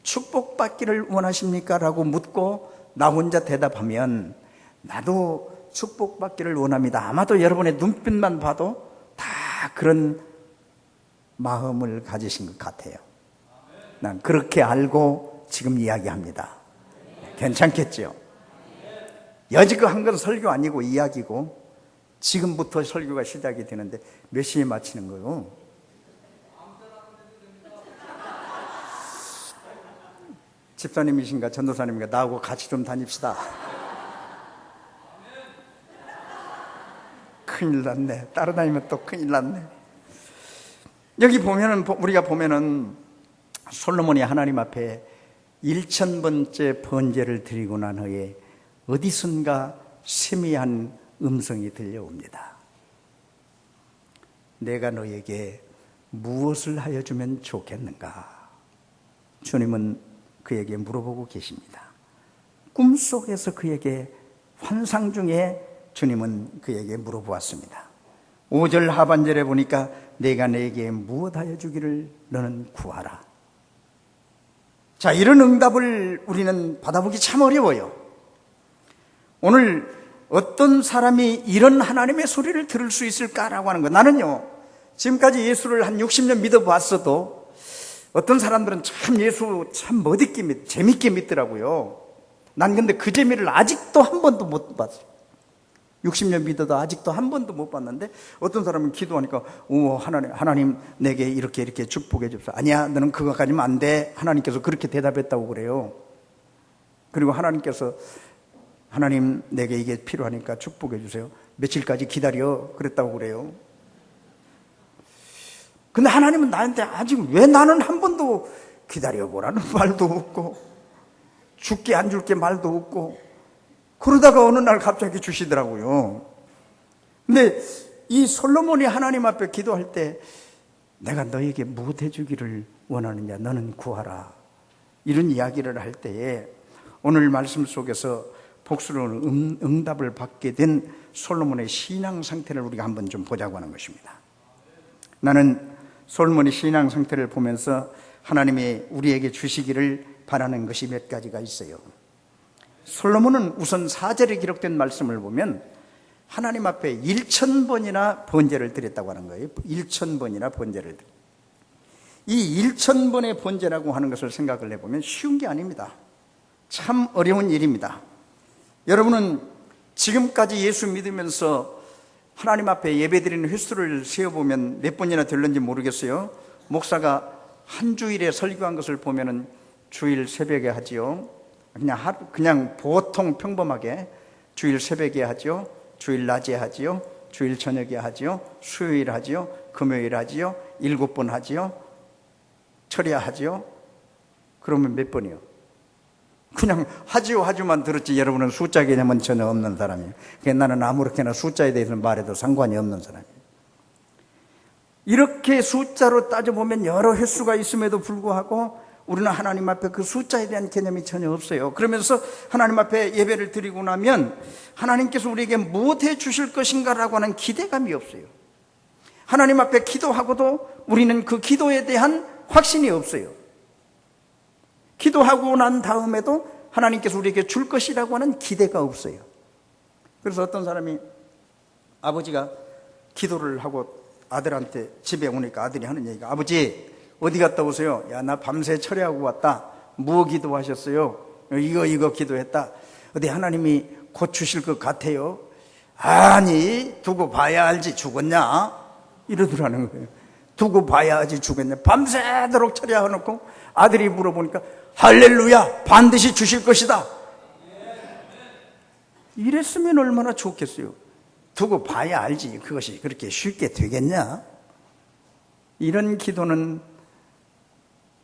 축복받기를 원하십니까? 라고 묻고 나 혼자 대답하면 나도 축복받기를 원합니다. 아마도 여러분의 눈빛만 봐도 다 그런 마음을 가지신 것 같아요. 난 그렇게 알고 지금 이야기합니다. 괜찮겠죠? 여지껏 한 건 설교 아니고 이야기고 지금부터 설교가 시작이 되는데 몇 시에 마치는 거예요? 집사님이신가 전도사님인가 나하고 같이 좀 다닙시다. 큰일 났네. 따라다니면 또 큰일 났네. 여기 보면은, 우리가 보면은 솔로몬이 하나님 앞에 1000번째 번제를 드리고 난 후에 어디선가 세미한 음성이 들려옵니다. 내가 너에게 무엇을 하여 주면 좋겠는가? 주님은 그에게 물어보고 계십니다. 꿈속에서 그에게, 환상 중에 주님은 그에게 물어보았습니다. 5절 하반절에 보니까 내가 너에게 무엇 하여 주기를 너는 구하라. 자, 이런 응답을 우리는 받아보기 참 어려워요. 오늘 어떤 사람이 이런 하나님의 소리를 들을 수 있을까라고 하는 거. 나는요, 지금까지 예수를 한 60년 믿어봤어도 어떤 사람들은 참 예수 참 멋있게 재밌게 믿더라고요. 난 근데 그 재미를 아직도 한 번도 못 봤어요. 60년 믿어도 아직도 한 번도 못 봤는데, 어떤 사람은 기도하니까 오, 하나님 내게 이렇게 축복해 줍시오. 아니야, 너는 그거 가지면 안 돼. 하나님께서 그렇게 대답했다고 그래요. 그리고 하나님께서 하나님 내게 이게 필요하니까 축복해 주세요. 며칠까지 기다려. 그랬다고 그래요. 근데 하나님은 나한테 아직 왜 나는 한 번도 기다려보라는 말도 없고 줄게 안 줄게 말도 없고, 그러다가 어느 날 갑자기 주시더라고요. 근데 이 솔로몬이 하나님 앞에 기도할 때 내가 너에게 무엇 해주기를 원하느냐, 너는 구하라, 이런 이야기를 할 때에 오늘 말씀 속에서 복수로 응답을 받게 된 솔로몬의 신앙 상태를 우리가 한번 좀 보자고 하는 것입니다. 나는 솔로몬의 신앙 상태를 보면서 하나님이 우리에게 주시기를 바라는 것이 몇 가지가 있어요. 솔로몬은 우선 4절에 기록된 말씀을 보면 하나님 앞에 1000번이나 번제를 드렸다고 하는 거예요. 1000번이나 번제를 드렸다. 이 1000번의 번제라고 하는 것을 생각을 해보면 쉬운 게 아닙니다. 참 어려운 일입니다. 여러분은 지금까지 예수 믿으면서 하나님 앞에 예배드리는 횟수를 세어보면 몇 번이나 될는지 모르겠어요. 목사가 한 주일에 설교한 것을 보면은 주일 새벽에 하지요. 그냥 보통 평범하게 주일 새벽에 하지요. 주일 낮에 하지요. 주일 저녁에 하지요. 수요일 하지요. 금요일 하지요. 7번 하지요. 철야 하지요. 그러면 몇 번이요? 그냥 하지만 들었지. 여러분은 숫자 개념은 전혀 없는 사람이에요. 나는 아무렇게나 숫자에 대해서 말해도 상관이 없는 사람이에요. 이렇게 숫자로 따져보면 여러 횟수가 있음에도 불구하고 우리는 하나님 앞에 그 숫자에 대한 개념이 전혀 없어요. 그러면서 하나님 앞에 예배를 드리고 나면 하나님께서 우리에게 무엇 해 주실 것인가라고 하는 기대감이 없어요. 하나님 앞에 기도하고도 우리는 그 기도에 대한 확신이 없어요. 기도하고 난 다음에도 하나님께서 우리에게 줄 것이라고 하는 기대가 없어요. 그래서 어떤 사람이, 아버지가 기도를 하고 아들한테 집에 오니까 아들이 하는 얘기가, 아버지 어디 갔다 오세요? 야, 나 밤새 철야하고 왔다. 뭐 기도하셨어요? 이거 기도했다. 어디 하나님이 곧 주실 것 같아요? 아니, 두고 봐야 알지. 죽었냐? 이러더라는 거예요. 두고 봐야 알지. 죽었냐? 밤새도록 철야해놓고 아들이 물어보니까 할렐루야, 반드시 주실 것이다. 이랬으면 얼마나 좋겠어요. 두고 봐야 알지. 그것이 그렇게 쉽게 되겠냐? 이런 기도는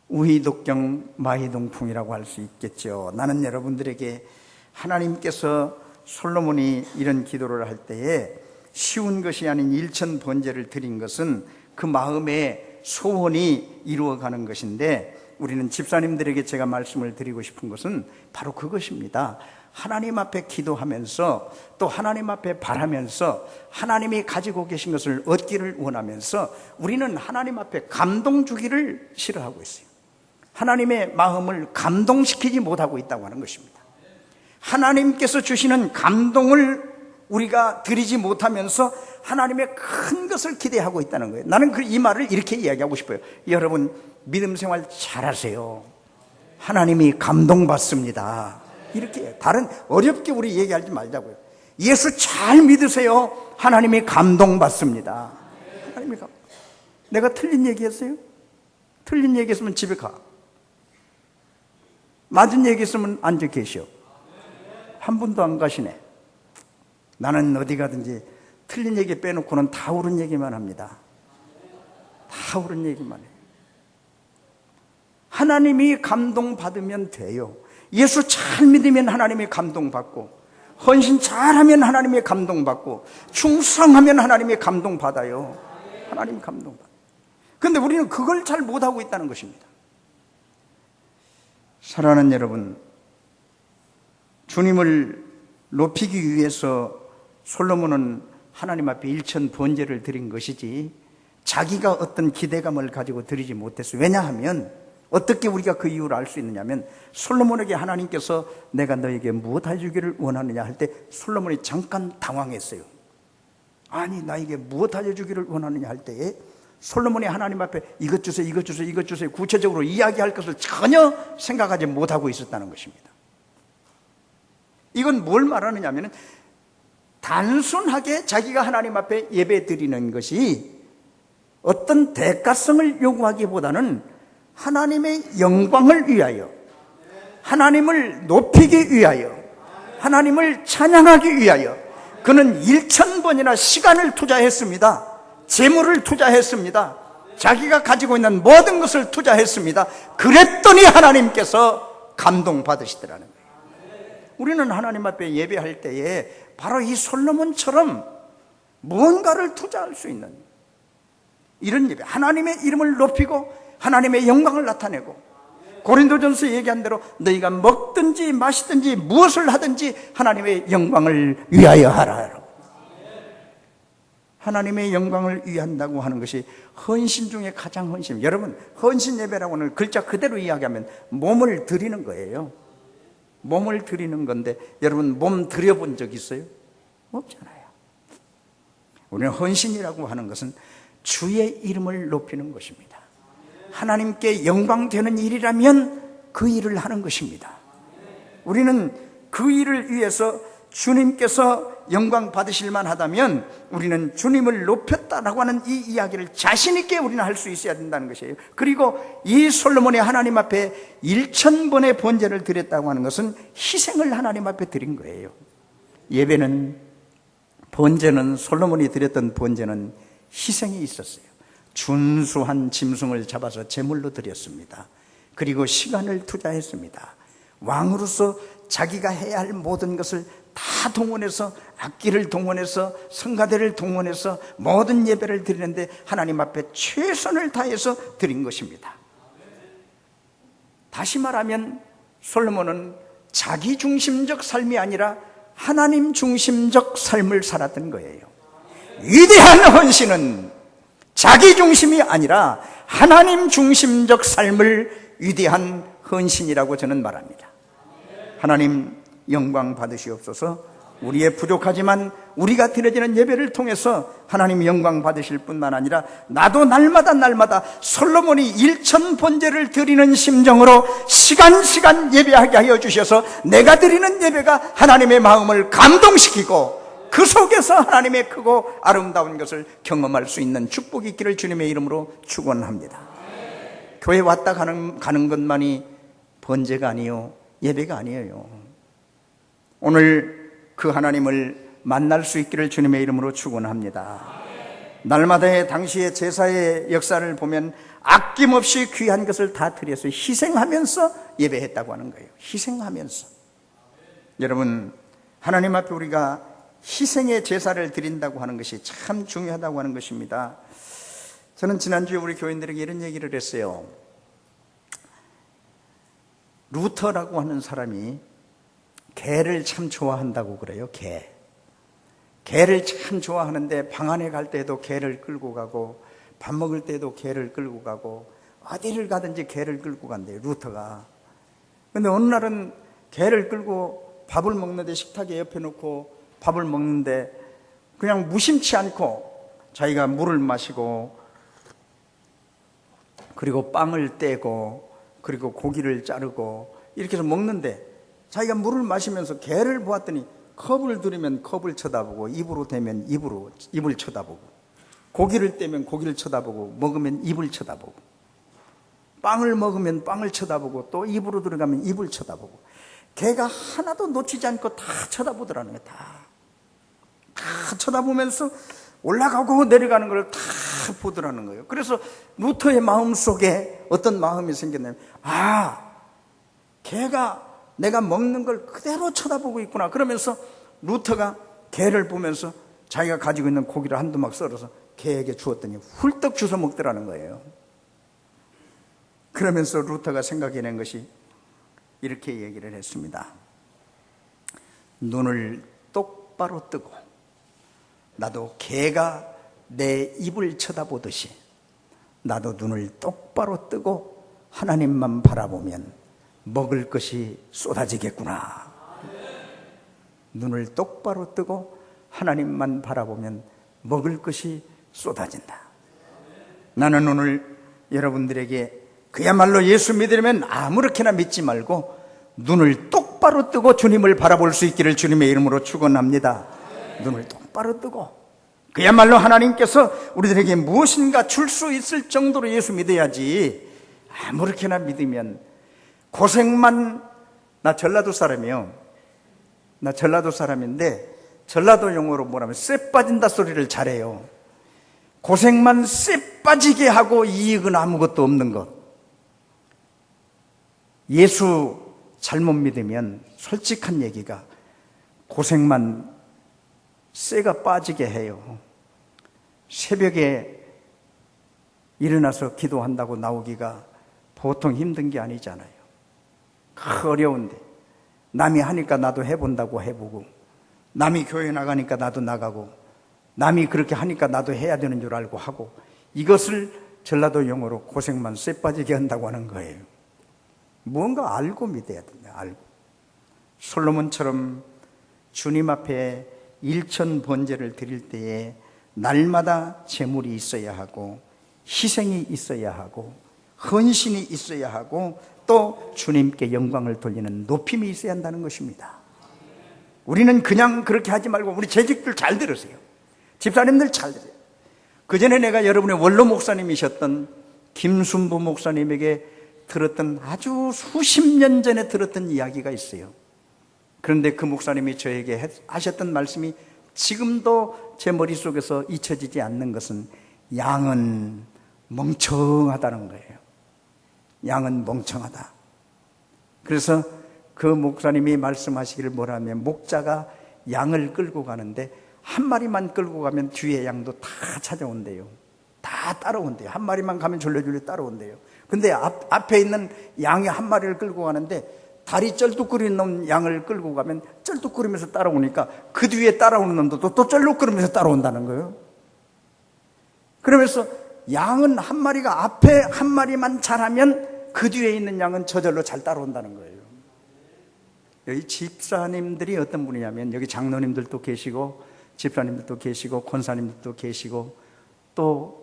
우희독경 마희동풍이라고 할 수 있겠죠. 나는 여러분들에게 하나님께서 솔로몬이 이런 기도를 할 때에 쉬운 것이 아닌 1000번제를 드린 것은 그 마음의 소원이 이루어가는 것인데, 우리는 집사님들에게 제가 말씀을 드리고 싶은 것은 바로 그것입니다. 하나님 앞에 기도하면서 또 하나님 앞에 바라면서 하나님이 가지고 계신 것을 얻기를 원하면서 우리는 하나님 앞에 감동 주기를 싫어하고 있어요. 하나님의 마음을 감동시키지 못하고 있다고 하는 것입니다. 하나님께서 주시는 감동을 우리가 드리지 못하면서 하나님의 큰 것을 기대하고 있다는 거예요. 나는 이 말을 이렇게 이야기하고 싶어요. 여러분, 믿음 생활 잘하세요. 하나님이 감동받습니다. 이렇게 다른 어렵게 우리 얘기하지 말자고요. 예수 잘 믿으세요. 하나님이 감동받습니다. 하나님이 내가 틀린 얘기했어요? 틀린 얘기했으면 집에 가. 맞은 얘기 있으면 앉아 계시오. 한 분도 안 가시네. 나는 어디 가든지 틀린 얘기 빼놓고는 다 옳은 얘기만 합니다. 다 옳은 얘기만 해요. 하나님이 감동받으면 돼요. 예수 잘 믿으면 하나님이 감동받고, 헌신 잘하면 하나님이 감동받고, 충성하면 하나님이 감동받아요. 하나님 감동받아요. 그런데 우리는 그걸 잘 못하고 있다는 것입니다. 사랑하는 여러분, 주님을 높이기 위해서 솔로몬은 하나님 앞에 일천 번제를 드린 것이지 자기가 어떤 기대감을 가지고 드리지 못했어요. 왜냐하면 어떻게 우리가 그 이유를 알 수 있느냐면 솔로몬에게 하나님께서 내가 너에게 무엇 해주기를 원하느냐 할 때 솔로몬이 잠깐 당황했어요. 아니 나에게 무엇 해주기를 원하느냐 할 때에 솔로몬이 하나님 앞에 이것 주세요, 이것 주세요, 이것 주세요 구체적으로 이야기할 것을 전혀 생각하지 못하고 있었다는 것입니다. 이건 뭘 말하느냐 하면 단순하게 자기가 하나님 앞에 예배 드리는 것이 어떤 대가성을 요구하기보다는 하나님의 영광을 위하여, 하나님을 높이기 위하여, 하나님을 찬양하기 위하여 그는 1000번이나 시간을 투자했습니다. 재물을 투자했습니다. 자기가 가지고 있는 모든 것을 투자했습니다. 그랬더니 하나님께서 감동받으시더라는 거예요. 우리는 하나님 앞에 예배할 때에 바로 이 솔로몬처럼 무언가를 투자할 수 있는 이런 예배, 하나님의 이름을 높이고 하나님의 영광을 나타내고, 고린도전서 얘기한 대로 너희가 먹든지 마시든지 무엇을 하든지 하나님의 영광을 위하여 하라. 하나님의 영광을 위한다고 하는 것이 헌신 중에 가장 헌신. 여러분, 헌신 예배라고는 글자 그대로 이야기하면 몸을 드리는 거예요. 몸을 드리는 건데 여러분 몸 드려본 적 있어요? 없잖아요. 우리는 헌신이라고 하는 것은 주의 이름을 높이는 것입니다. 하나님께 영광되는 일이라면 그 일을 하는 것입니다. 우리는 그 일을 위해서 주님께서 영광 받으실 만하다면 우리는 주님을 높였다라고 하는 이 이야기를 자신 있게 우리는 할 수 있어야 된다는 것이에요. 그리고 이 솔로몬이 하나님 앞에 1000번의 번제를 드렸다고 하는 것은 희생을 하나님 앞에 드린 거예요. 예배는, 번제는, 솔로몬이 드렸던 번제는 희생이 있었어요. 준수한 짐승을 잡아서 제물로 드렸습니다. 그리고 시간을 투자했습니다. 왕으로서 자기가 해야 할 모든 것을 다 동원해서, 악기를 동원해서, 성가대를 동원해서 모든 예배를 드리는데 하나님 앞에 최선을 다해서 드린 것입니다. 다시 말하면 솔로몬은 자기 중심적 삶이 아니라 하나님 중심적 삶을 살았던 거예요. 위대한 헌신은 자기 중심이 아니라 하나님 중심적 삶을 위대한 헌신이라고 저는 말합니다. 하나님 영광 받으시옵소서. 우리의 부족하지만 우리가 드려지는 예배를 통해서 하나님 영광 받으실 뿐만 아니라 나도 날마다 솔로몬이 1000번제를 드리는 심정으로 시간 예배하게 하여 주셔서 내가 드리는 예배가 하나님의 마음을 감동시키고 그 속에서 하나님의 크고 아름다운 것을 경험할 수 있는 축복이 있기를 주님의 이름으로 축원합니다. 교회 왔다 가는 것만이 번제가 아니요 예배가 아니에요. 오늘 그 하나님을 만날 수 있기를 주님의 이름으로 축원합니다. 날마다의 당시의 제사의 역사를 보면 아낌없이 귀한 것을 다 드려서 희생하면서 예배했다고 하는 거예요. 희생하면서. 여러분, 하나님 앞에 우리가 희생의 제사를 드린다고 하는 것이 참 중요하다고 하는 것입니다. 저는 지난주에 우리 교인들에게 이런 얘기를 했어요. 루터라고 하는 사람이 개를 참 좋아한다고 그래요. 개를 참 좋아하는데 방 안에 갈 때도 개를 끌고 가고 밥 먹을 때도 개를 끌고 가고 어디를 가든지 개를 끌고 간대요, 루터가. 근데 어느 날은 개를 끌고 밥을 먹는데 식탁에 옆에 놓고 밥을 먹는데 그냥 무심치 않고 자기가 물을 마시고 그리고 빵을 떼고 그리고 고기를 자르고 이렇게 해서 먹는데 자기가 물을 마시면서 개를 보았더니 컵을 들이면 컵을 쳐다보고 입으로 대면 입을 쳐다보고 고기를 떼면 고기를 쳐다보고 먹으면 입을 쳐다보고 빵을 먹으면 빵을 쳐다보고 또 입으로 들어가면 입을 쳐다보고 걔가 하나도 놓치지 않고 다 쳐다보더라는 거예요. 다 쳐다보면서 올라가고 내려가는 걸 다 보더라는 거예요. 그래서 루터의 마음속에 어떤 마음이 생겼냐면 걔가 내가 먹는 걸 그대로 쳐다보고 있구나. 그러면서 루터가 개를 보면서 자기가 가지고 있는 고기를 한두 막 썰어서 개에게 주었더니 훌떡 주워 먹더라는 거예요. 그러면서 루터가 생각해낸 것이 이렇게 얘기를 했습니다. 눈을 똑바로 뜨고 나도 개가 내 입을 쳐다보듯이 나도 눈을 똑바로 뜨고 하나님만 바라보면 먹을 것이 쏟아지겠구나. 눈을 똑바로 뜨고 하나님만 바라보면 먹을 것이 쏟아진다. 나는 오늘 여러분들에게 그야말로 예수 믿으려면 아무렇게나 믿지 말고 눈을 똑바로 뜨고 주님을 바라볼 수 있기를 주님의 이름으로 축원합니다. 눈을 똑바로 뜨고 그야말로 하나님께서 우리들에게 무엇인가 줄 수 있을 정도로 예수 믿어야지. 아무렇게나 믿으면 고생만. 나 전라도 사람이요. 나 전라도 사람인데 전라도 용어로 뭐라면 쎄 빠진다 소리를 잘해요. 고생만 쎄 빠지게 하고 이익은 아무것도 없는 것. 예수 잘못 믿으면 솔직한 얘기가 고생만 쇠가 빠지게 해요. 새벽에 일어나서 기도한다고 나오기가 보통 힘든 게 아니잖아요. 어려운데 남이 하니까 나도 해본다고 해보고, 남이 교회 나가니까 나도 나가고, 남이 그렇게 하니까 나도 해야 되는 줄 알고 하고, 이것을 전라도 용어로 고생만 쇠 빠지게 한다고 하는 거예요. 뭔가 알고 믿어야 된다. 알고. 솔로몬처럼 주님 앞에 일천 번제를 드릴 때에 날마다 제물이 있어야 하고 희생이 있어야 하고 헌신이 있어야 하고 또 주님께 영광을 돌리는 높임이 있어야 한다는 것입니다. 우리는 그냥 그렇게 하지 말고 우리 재직들 잘 들으세요. 집사님들 잘 들으세요. 그전에 내가 여러분의 원로 목사님이셨던 김순부 목사님에게 들었던 아주 수십 년 전에 들었던 이야기가 있어요. 그런데 그 목사님이 저에게 하셨던 말씀이 지금도 제 머릿속에서 잊혀지지 않는 것은 양은 멍청하다는 거예요. 양은 멍청하다. 그래서 그 목사님이 말씀하시기를 뭐라면 목자가 양을 끌고 가는데 한 마리만 끌고 가면 뒤에 양도 다 찾아온대요. 다 따라온대요. 한 마리만 가면 졸래졸래 따라온대요. 근데 앞에 있는 양이 한 마리를 끌고 가는데 다리 쩔뚝거리는 놈 양을 끌고 가면 쩔뚝거리면서 따라오니까 그 뒤에 따라오는 놈도 또 쩔뚝거리면서 따라온다는 거예요. 그러면서 양은 한 마리가 앞에 한 마리만 잘하면 그 뒤에 있는 양은 저절로 잘 따라온다는 거예요. 여기 집사님들이 어떤 분이냐면 여기 장로님들도 계시고 집사님들도 계시고 권사님들도 계시고 또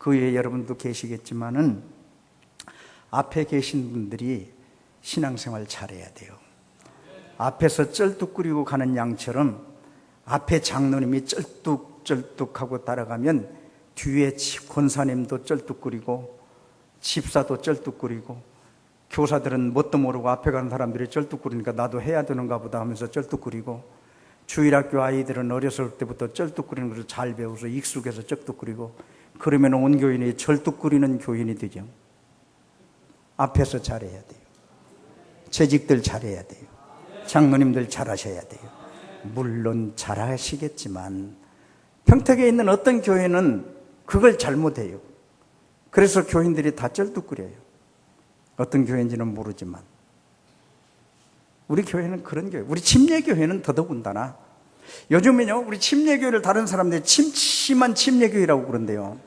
그 외에 여러분도 계시겠지만은 앞에 계신 분들이 신앙생활 잘해야 돼요. 앞에서 쩔뚝거리고 가는 양처럼 앞에 장로님이 쩔뚝쩔뚝하고 따라가면 뒤에 권사님도 쩔뚝거리고 집사도 쩔뚝거리고 교사들은 뭣도 모르고 앞에 가는 사람들이 쩔뚝거리니까 나도 해야 되는가 보다 하면서 쩔뚝거리고 주일학교 아이들은 어렸을 때부터 쩔뚝거리는 것을 잘 배워서 익숙해서 쩔뚝거리고 그러면 온 교인이 절뚝거리는 교인이 되죠. 앞에서 잘해야 돼요. 재직들 잘해야 돼요. 장로님들 잘하셔야 돼요. 물론 잘하시겠지만 평택에 있는 어떤 교회는 그걸 잘못해요. 그래서 교인들이 다 쩔뚝거려요. 어떤 교회인지는 모르지만 우리 교회는 그런 교회. 우리 침례교회는 더더군다나 요즘은요 우리 침례교회를 다른 사람들이 침침한 침례교회라고 그런대요.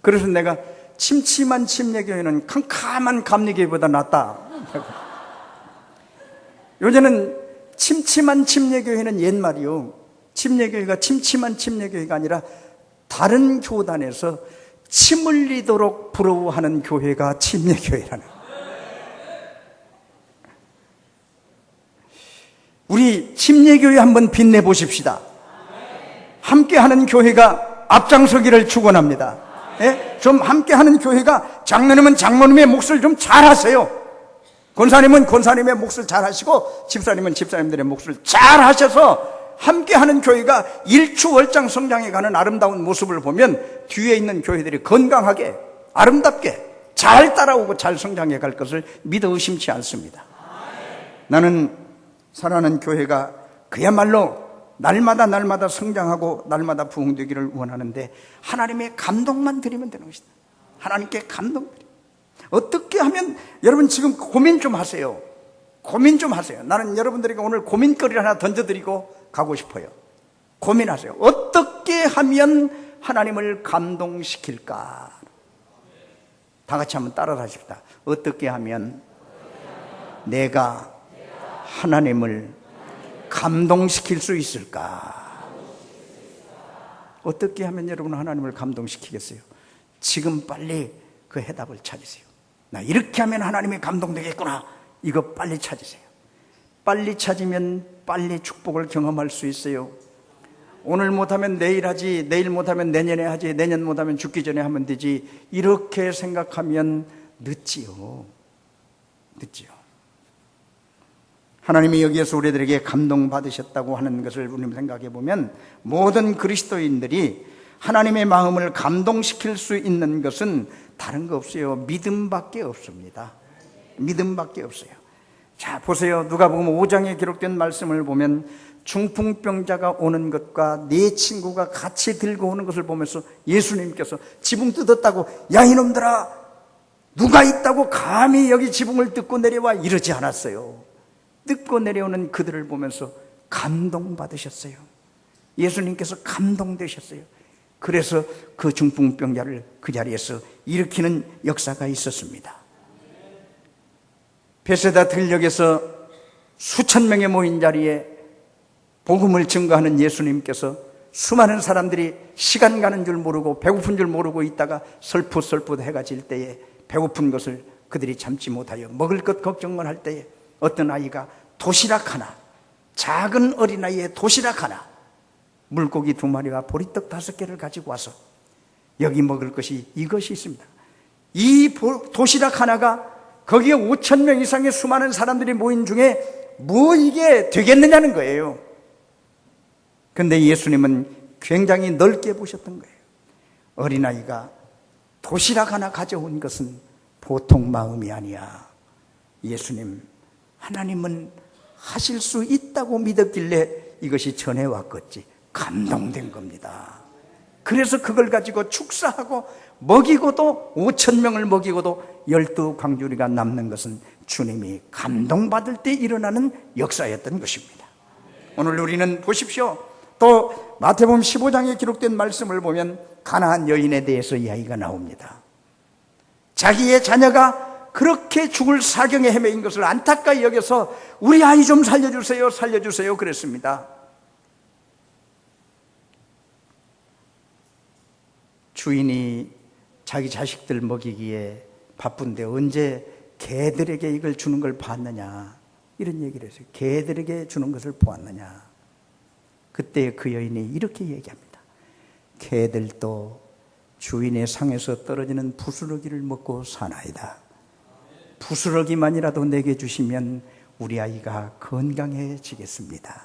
그래서 내가 침침한 침례교회는 캄캄한 감리교회보다 낫다. 요새는 침침한 침례교회는 옛말이요. 침례교회가 침침한 침례교회가 아니라 다른 교단에서 침 흘리도록 부러워하는 교회가 침례교회라는. 우리 침례교회 한번 빛내 보십시다. 함께하는 교회가 앞장서기를 축원합니다. 예? 좀 함께하는 교회가 장로님은 장로님의 몫을 좀 잘하세요. 권사님은 권사님의 몫을 잘하시고 집사님은 집사님들의 몫을 잘하셔서 함께하는 교회가 일추월장 성장해가는 아름다운 모습을 보면 뒤에 있는 교회들이 건강하게 아름답게 잘 따라오고 잘 성장해 갈 것을 믿어 의심치 않습니다. 나는 사랑하는 교회가 그야말로 날마다 성장하고 날마다 부흥되기를 원하는데 하나님의 감동만 드리면 되는 것이다. 하나님께 감동 드리면. 어떻게 하면, 여러분 지금 고민 좀 하세요. 고민 좀 하세요. 나는 여러분들에게 오늘 고민거리를 하나 던져드리고 가고 싶어요. 고민하세요. 어떻게 하면 하나님을 감동시킬까? 다 같이 한번 따라 하십시다. 어떻게 하면 내가 하나님을 감동시킬 수 있을까? 어떻게 하면 여러분 하나님을 감동시키겠어요? 지금 빨리 그 해답을 찾으세요. 나 이렇게 하면 하나님이 감동되겠구나. 이거 빨리 찾으세요. 빨리 찾으면 빨리 축복을 경험할 수 있어요. 오늘 못하면 내일 하지, 내일 못하면 내년에 하지, 내년 못하면 죽기 전에 하면 되지, 이렇게 생각하면 늦지요. 하나님이 여기에서 우리들에게 감동받으셨다고 하는 것을 우리 생각해 보면 모든 그리스도인들이 하나님의 마음을 감동시킬 수 있는 것은 다른 거 없어요. 믿음밖에 없습니다. 믿음밖에 없어요. 자, 보세요. 누가복음 5장에 기록된 말씀을 보면 중풍병자가 오는 것과 네 친구가 같이 들고 오는 것을 보면서 예수님께서 지붕 뜯었다고, 야 이놈들아, 누가 있다고 감히 여기 지붕을 뜯고 내려와, 이러지 않았어요. 뜯고 내려오는 그들을 보면서 감동받으셨어요. 예수님께서 감동되셨어요. 그래서 그 중풍병자를 그 자리에서 일으키는 역사가 있었습니다. 베세다 들녘에서 수천 명이 모인 자리에 복음을 증거하는 예수님께서 수많은 사람들이 시간 가는 줄 모르고 배고픈 줄 모르고 있다가 설풋설풋 해가 질 때에 배고픈 것을 그들이 참지 못하여 먹을 것 걱정만 할 때에 어떤 아이가 도시락 하나, 작은 어린아이의 도시락 하나, 물고기 2마리와 보리떡 5개를 가지고 와서 여기 먹을 것이 이것이 있습니다. 이 도시락 하나가 거기에 5,000명 이상의 수많은 사람들이 모인 중에 뭐 이게 되겠느냐는 거예요. 그런데 예수님은 굉장히 넓게 보셨던 거예요. 어린아이가 도시락 하나 가져온 것은 보통 마음이 아니야. 예수님, 하나님은 하실 수 있다고 믿었길래 이것이 전해왔겠지. 감동된 겁니다. 그래서 그걸 가지고 축사하고 먹이고도 5,000명을 먹이고도 12광주리가 남는 것은 주님이 감동받을 때 일어나는 역사였던 것입니다. 오늘 우리는 보십시오. 또 마태복음 15장에 기록된 말씀을 보면 가나안 여인에 대해서 이야기가 나옵니다. 자기의 자녀가 그렇게 죽을 사경에 헤매인 것을 안타까이 여겨서 우리 아이 좀 살려주세요 그랬습니다. 주인이 자기 자식들 먹이기에 바쁜데 언제 개들에게 이걸 주는 걸 봤느냐, 이런 얘기를 했어요. 개들에게 주는 것을 보았느냐. 그때 그 여인이 이렇게 얘기합니다. 개들도 주인의 상에서 떨어지는 부스러기를 먹고 사나이다. 부스러기만이라도 내게 주시면 우리 아이가 건강해지겠습니다.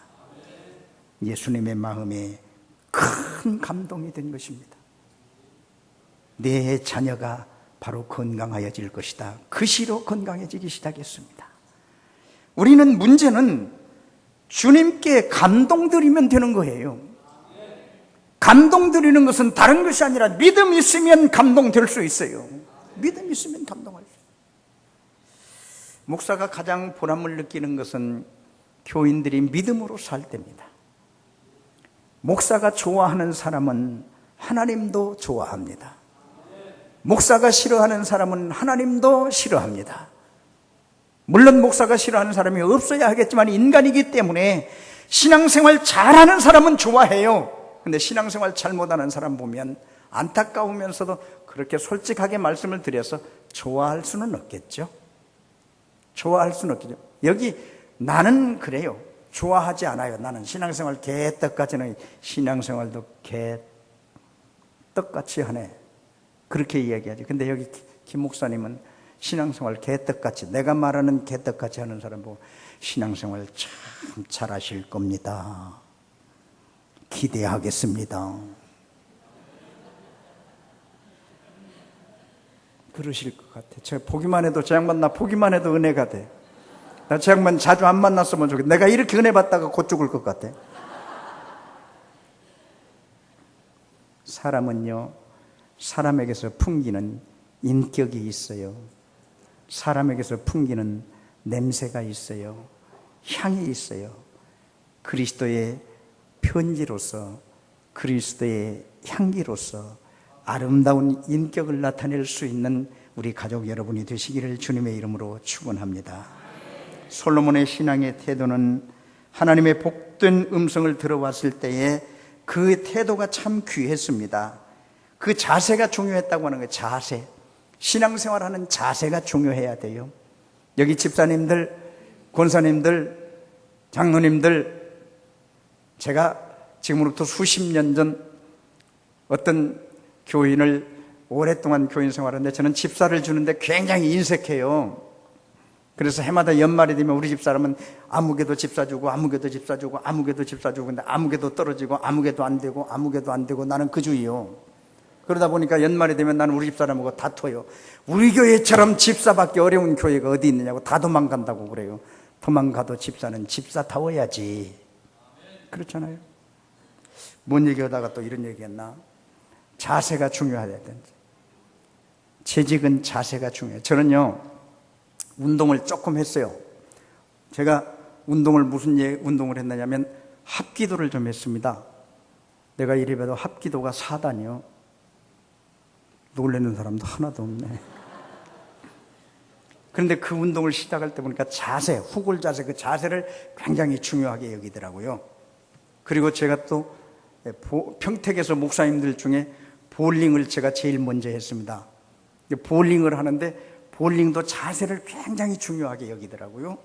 예수님의 마음에 큰 감동이 된 것입니다. 내 자녀가 바로 건강하여질 것이다. 그 시로 건강해지기 시작했습니다. 우리는 문제는 주님께 감동드리면 되는 거예요. 감동드리는 것은 다른 것이 아니라 믿음 있으면 감동될 수 있어요. 믿음 있으면 감동할 수 있어요. 목사가 가장 보람을 느끼는 것은 교인들이 믿음으로 살 때입니다. 목사가 좋아하는 사람은 하나님도 좋아합니다. 목사가 싫어하는 사람은 하나님도 싫어합니다. 물론 목사가 싫어하는 사람이 없어야 하겠지만 인간이기 때문에 신앙생활 잘하는 사람은 좋아해요. 근데 신앙생활 잘못하는 사람 보면 안타까우면서도 그렇게 솔직하게 말씀을 드려서 좋아할 수는 없겠죠. 여기 나는 그래요. 좋아하지 않아요. 나는 신앙생활 개떡같이는 신앙생활도 개떡같이 하네. 그렇게 이야기하죠. 근데 여기 김 목사님은 신앙생활 개떡같이, 내가 말하는 개떡같이 하는 사람 보고 신앙생활 참 잘하실 겁니다. 기대하겠습니다. 그러실 것 같아. 제가 보기만 해도, 저 양반 나 보기만 해도 은혜가 돼. 나 저 양반 자주 안 만났으면 좋겠다. 내가 이렇게 은혜 받다가 곧 죽을 것 같아. 사람은요, 사람에게서 풍기는 인격이 있어요. 사람에게서 풍기는 냄새가 있어요. 향이 있어요. 그리스도의 편지로서, 그리스도의 향기로서 아름다운 인격을 나타낼 수 있는 우리 가족 여러분이 되시기를 주님의 이름으로 축원합니다. 솔로몬의 신앙의 태도는 하나님의 복된 음성을 들어왔을 때에 그 태도가 참 귀했습니다. 그 자세가 중요했다고 하는 거예요. 자세. 신앙생활하는 자세가 중요해야 돼요. 여기 집사님들, 권사님들, 장로님들, 제가 지금으로부터 수십 년 전 어떤 교인을 오랫동안 교인 생활하는데 저는 집사를 주는데 굉장히 인색해요. 그래서 해마다 연말이 되면 우리 집사람은 아무개도 집사 주고 아무개도 집사 주고 아무개도 집사 주고, 근데 아무개도 떨어지고 아무개도 안 되고 아무개도 안 되고 나는 그 주의요. 그러다 보니까 연말이 되면 나는 우리 집사람하고 다퉈요. 우리 교회처럼 집사밖에 어려운 교회가 어디 있느냐고 다 도망간다고 그래요. 도망가도 집사는 집사다워야지. 그렇잖아요. 뭔 얘기하다가 또 이런 얘기했나? 자세가 중요하다든지. 재직은 자세가 중요해요. 저는요, 운동을 조금 했어요. 제가 무슨 운동을 했느냐면 합기도를 좀 했습니다. 내가 이래 봐도 합기도가 4단이요. 놀라는 사람도 하나도 없네. 그런데 그 운동을 시작할 때 보니까 자세, 후골 자세, 그 자세를 굉장히 중요하게 여기더라고요. 그리고 제가 또 평택에서 목사님들 중에 볼링을 제가 제일 먼저 했습니다. 볼링을 하는데 볼링도 자세를 굉장히 중요하게 여기더라고요.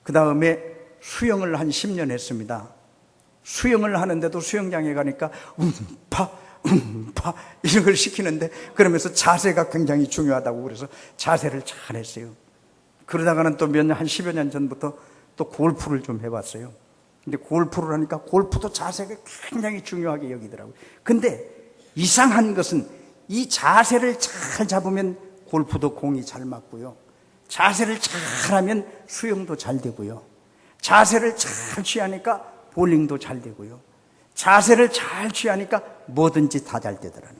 그 다음에 수영을 한 10년 했습니다. 수영을 하는데도 수영장에 가니까 음파 이런 걸 시키는데, 그러면서 자세가 굉장히 중요하다고 그래서 자세를 잘 했어요. 그러다가는 또 한 10여 년 전부터 또 골프를 좀 해봤어요. 근데 골프를 하니까 골프도 자세가 굉장히 중요하게 여기더라고요. 근데 이상한 것은 이 자세를 잘 잡으면 골프도 공이 잘 맞고요. 자세를 잘 하면 수영도 잘 되고요. 자세를 잘 취하니까 볼링도 잘 되고요. 자세를 잘 취하니까 뭐든지 다 잘 되더라고요.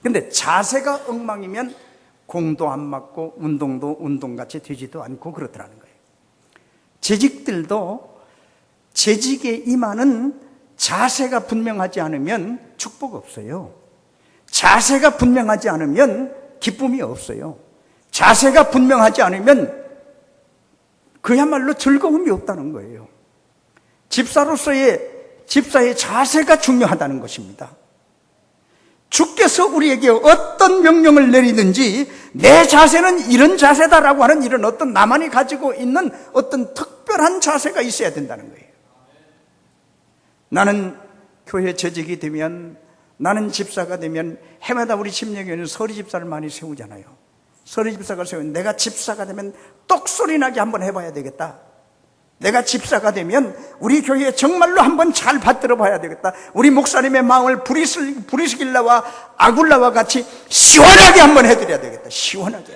근데 자세가 엉망이면 공도 안 맞고 운동도 운동같이 되지도 않고 그렇더라는 거예요. 재직들도 재직에 임하는 자세가 분명하지 않으면 축복 없어요. 자세가 분명하지 않으면 기쁨이 없어요. 자세가 분명하지 않으면 그야말로 즐거움이 없다는 거예요. 집사의 자세가 중요하다는 것입니다. 주께서 우리에게 어떤 명령을 내리든지 내 자세는 이런 자세다라고 하는 이런 어떤 나만이 가지고 있는 어떤 특별한 자세가 있어야 된다는 거예요. 나는 교회 재직이 되면, 나는 집사가 되면 해마다 우리 침례교회는 서리 집사를 많이 세우잖아요. 서리 집사가 세우면 내가 집사가 되면 똑소리 나게 한번 해봐야 되겠다. 내가 집사가 되면 우리 교회에 정말로 한번 잘 받들어 봐야 되겠다. 우리 목사님의 마음을 브리스길라와 아굴라와 같이 시원하게 한번 해드려야 되겠다. 시원하게.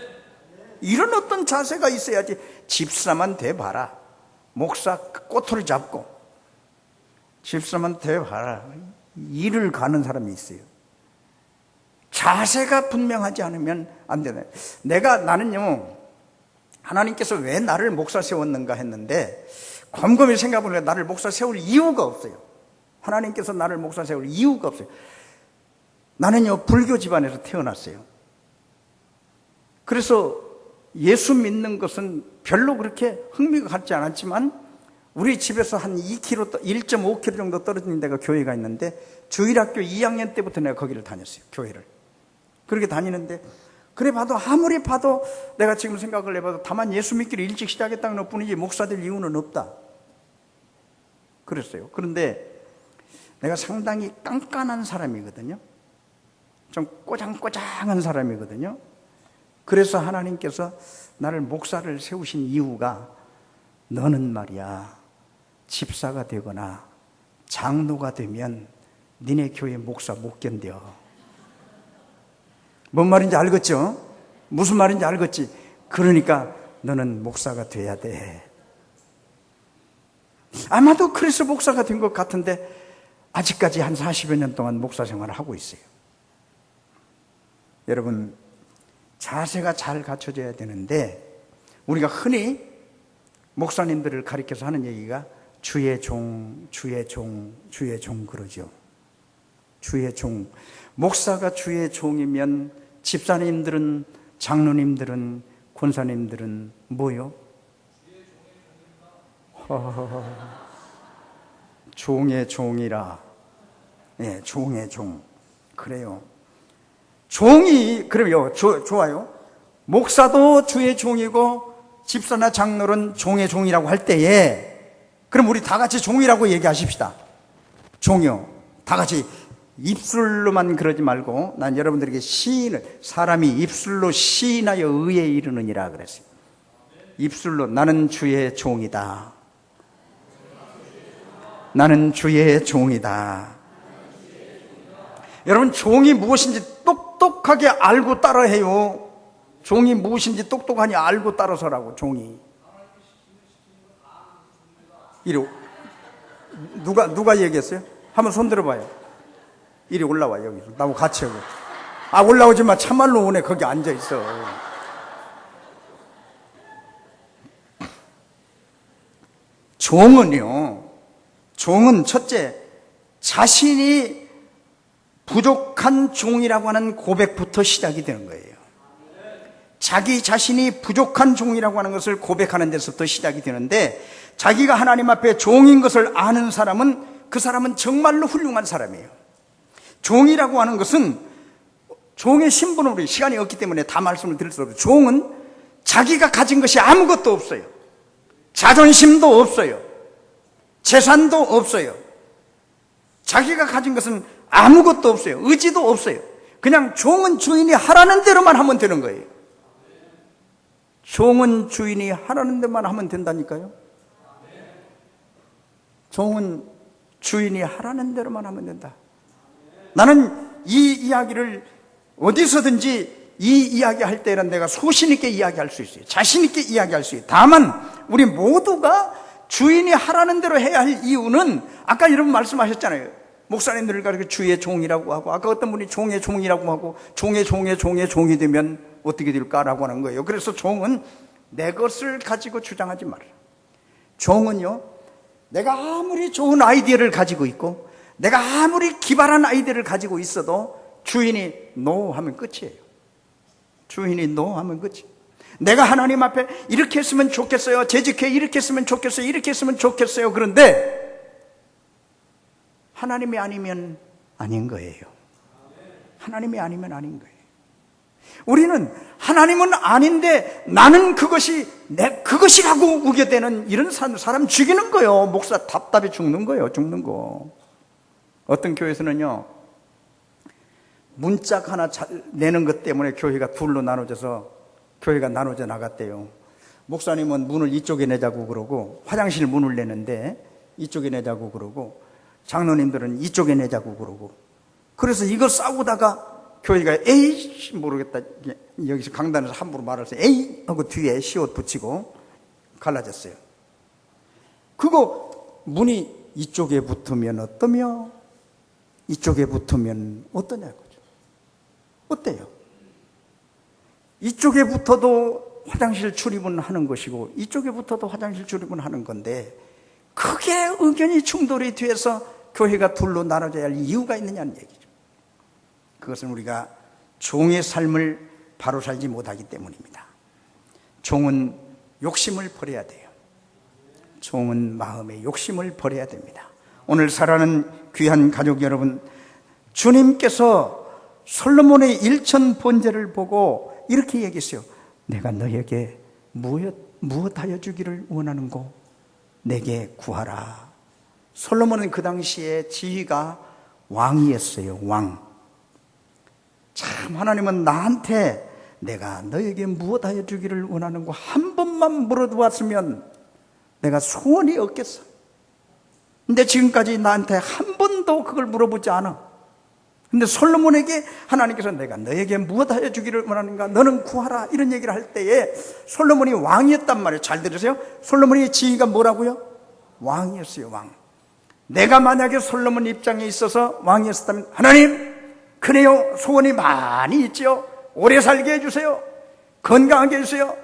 이런 어떤 자세가 있어야지. 집사만 돼봐라. 목사 꼬투리 잡고 집사만 돼봐라. 일을 가는 사람이 있어요. 자세가 분명하지 않으면 안 되네. 나는요, 하나님께서 왜 나를 목사 세웠는가 했는데 곰곰이 생각해보니까 나를 목사 세울 이유가 없어요. 하나님께서 나를 목사 세울 이유가 없어요. 나는요, 불교 집안에서 태어났어요. 그래서 예수 믿는 것은 별로 그렇게 흥미가 갖지 않았지만 우리 집에서 한 1.5km 정도 떨어진 데가 교회가 있는데 주일학교 2학년 때부터 내가 거기를 다녔어요. 교회를. 그렇게 다니는데 그래 봐도 아무리 봐도 내가 지금 생각을 해봐도 다만 예수 믿기를 일찍 시작했다는 것 뿐이지 목사 될 이유는 없다. 그랬어요. 그런데 내가 상당히 깐깐한 사람이거든요. 좀 꼬장꼬장한 사람이거든요. 그래서 하나님께서 나를 목사를 세우신 이유가 너는 말이야 집사가 되거나 장로가 되면 니네 교회 목사 못 견뎌. 뭔 말인지 알겠죠? 무슨 말인지 알겠지? 그러니까 너는 목사가 돼야 돼. 아마도 그래서 목사가 된 것 같은데 아직까지 한 40여 년 동안 목사 생활을 하고 있어요. 여러분, 자세가 잘 갖춰져야 되는데 우리가 흔히 목사님들을 가리켜서 하는 얘기가 주의 종, 주의 종, 주의 종 그러죠. 주의 종. 목사가 주의 종이면 집사님들은, 장로님들은, 권사님들은 뭐요? 종의 종이라. 예, 종의 종. 그래요. 종이, 그래요. 좋아요. 목사도 주의 종이고, 집사나 장로는 종의 종이라고 할 때에, 그럼 우리 다 같이 종이라고 얘기하십시다. 종이요. 다 같이 입술로만 그러지 말고, 난 여러분들에게 시인을, 사람이 입술로 시인하여 의에 이르느니라 그랬어요. 입술로, 나는 주의 종이다. 나는 주의 종이다. 여러분, 종이 무엇인지 똑똑하게 알고 따라해요. 종이 무엇인지 똑똑하니 알고 따라서라고. 종이 이리 누가 얘기했어요? 한번 손 들어봐요. 이리 올라와. 여기서 나하고 같이 하고. 올라오지 마. 참말로 오네. 거기 앉아있어. 종은 첫째, 자신이 부족한 종이라고 하는 고백부터 시작이 되는 거예요. 자기 자신이 부족한 종이라고 하는 것을 고백하는 데서부터 시작이 되는데, 자기가 하나님 앞에 종인 것을 아는 사람은, 그 사람은 정말로 훌륭한 사람이에요. 종이라고 하는 것은, 종의 신분은 우리 시간이 없기 때문에 다 말씀을 드릴 수 없어요. 종은 자기가 가진 것이 아무것도 없어요. 자존심도 없어요. 재산도 없어요. 자기가 가진 것은 아무것도 없어요. 의지도 없어요. 그냥 종은 주인이 하라는 대로만 하면 되는 거예요. 종은 주인이 하라는 대로만 하면 된다니까요. 종은 주인이 하라는 대로만 하면 된다. 나는 이 이야기를 어디서든지 이 이야기 할 때는 내가 소신 있게 이야기할 수 있어요. 자신 있게 이야기할 수 있어요. 다만 우리 모두가 주인이 하라는 대로 해야 할 이유는, 아까 여러분 말씀하셨잖아요. 목사님들을 가리켜 주의 종이라고 하고, 아까 어떤 분이 종의 종이라고 하고, 종의 종이 되면 어떻게 될까라고 하는 거예요. 그래서 종은 내 것을 가지고 주장하지 말아요. 종은요, 내가 아무리 좋은 아이디어를 가지고 있고, 내가 아무리 기발한 아이디어를 가지고 있어도 주인이 노 하면 끝이에요. 주인이 노 하면 끝이에요. 내가 하나님 앞에 이렇게 했으면 좋겠어요. 재직회 이렇게 했으면 좋겠어요. 이렇게 했으면 좋겠어요. 그런데 하나님이 아니면 아닌 거예요. 하나님이 아니면 아닌 거예요. 우리는 하나님은 아닌데 나는 그것이라고 우겨대는 이런 사람 죽이는 거예요. 목사 답답해 죽는 거예요. 죽는 거. 어떤 교회에서는요, 문짝 하나 내는 것 때문에 교회가 둘로 나눠져서 교회가 나눠져 나갔대요. 목사님은 문을 이쪽에 내자고 그러고, 화장실 문을 내는데 이쪽에 내자고 그러고, 장로님들은 이쪽에 내자고 그러고, 그래서 이거 싸우다가 교회가 에이 모르겠다, 여기서 강단에서 함부로 말해서 에이 하고 뒤에 시옷 붙이고 갈라졌어요. 그거 문이 이쪽에 붙으면 어떠며 이쪽에 붙으면 어떠냐고요. 어때요? 이쪽에 붙어도 화장실 출입은 하는 것이고 이쪽에 붙어도 화장실 출입은 하는 건데, 크게 의견이 충돌이 돼서 교회가 둘로 나눠져야 할 이유가 있느냐는 얘기죠. 그것은 우리가 종의 삶을 바로 살지 못하기 때문입니다. 종은 욕심을 버려야 돼요. 종은 마음의 욕심을 버려야 됩니다. 오늘 사랑하는 귀한 가족 여러분, 주님께서 솔로몬의 일천 번제를 보고 이렇게 얘기했어요. 내가 너에게 무엇하여 주기를 원하는고 내게 구하라. 솔로몬은 그 당시에 지위가 왕이었어요. 왕. 참 하나님은 나한테 내가 너에게 무엇하여 주기를 원하는고 한 번만 물어보았으면 내가 소원이 없겠어. 근데 지금까지 나한테 한 번도 그걸 물어보지 않아. 근데 솔로몬에게 하나님께서 내가 너에게 무엇하여 주기를 원하는가, 너는 구하라, 이런 얘기를 할 때에 솔로몬이 왕이었단 말이에요. 잘 들으세요. 솔로몬의 지위가 뭐라고요? 왕이었어요. 왕. 내가 만약에 솔로몬 입장에 있어서 왕이었다면, 하나님 그래요, 소원이 많이 있죠. 오래 살게 해주세요. 건강하게 해주세요.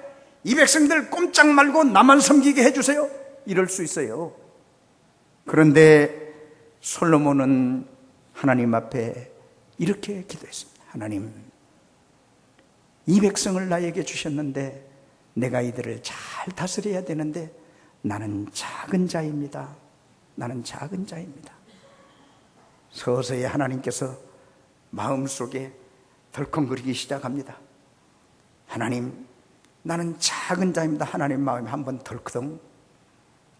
이 백성들 꼼짝 말고 나만 섬기게 해주세요. 이럴 수 있어요. 그런데 솔로몬은 하나님 앞에 이렇게 기도했습니다. 하나님, 이 백성을 나에게 주셨는데 내가 이들을 잘 다스려야 되는데 나는 작은 자입니다. 나는 작은 자입니다. 서서히 하나님께서 마음속에 덜컹거리기 시작합니다. 하나님, 나는 작은 자입니다. 하나님 마음에 한 번 덜커덩,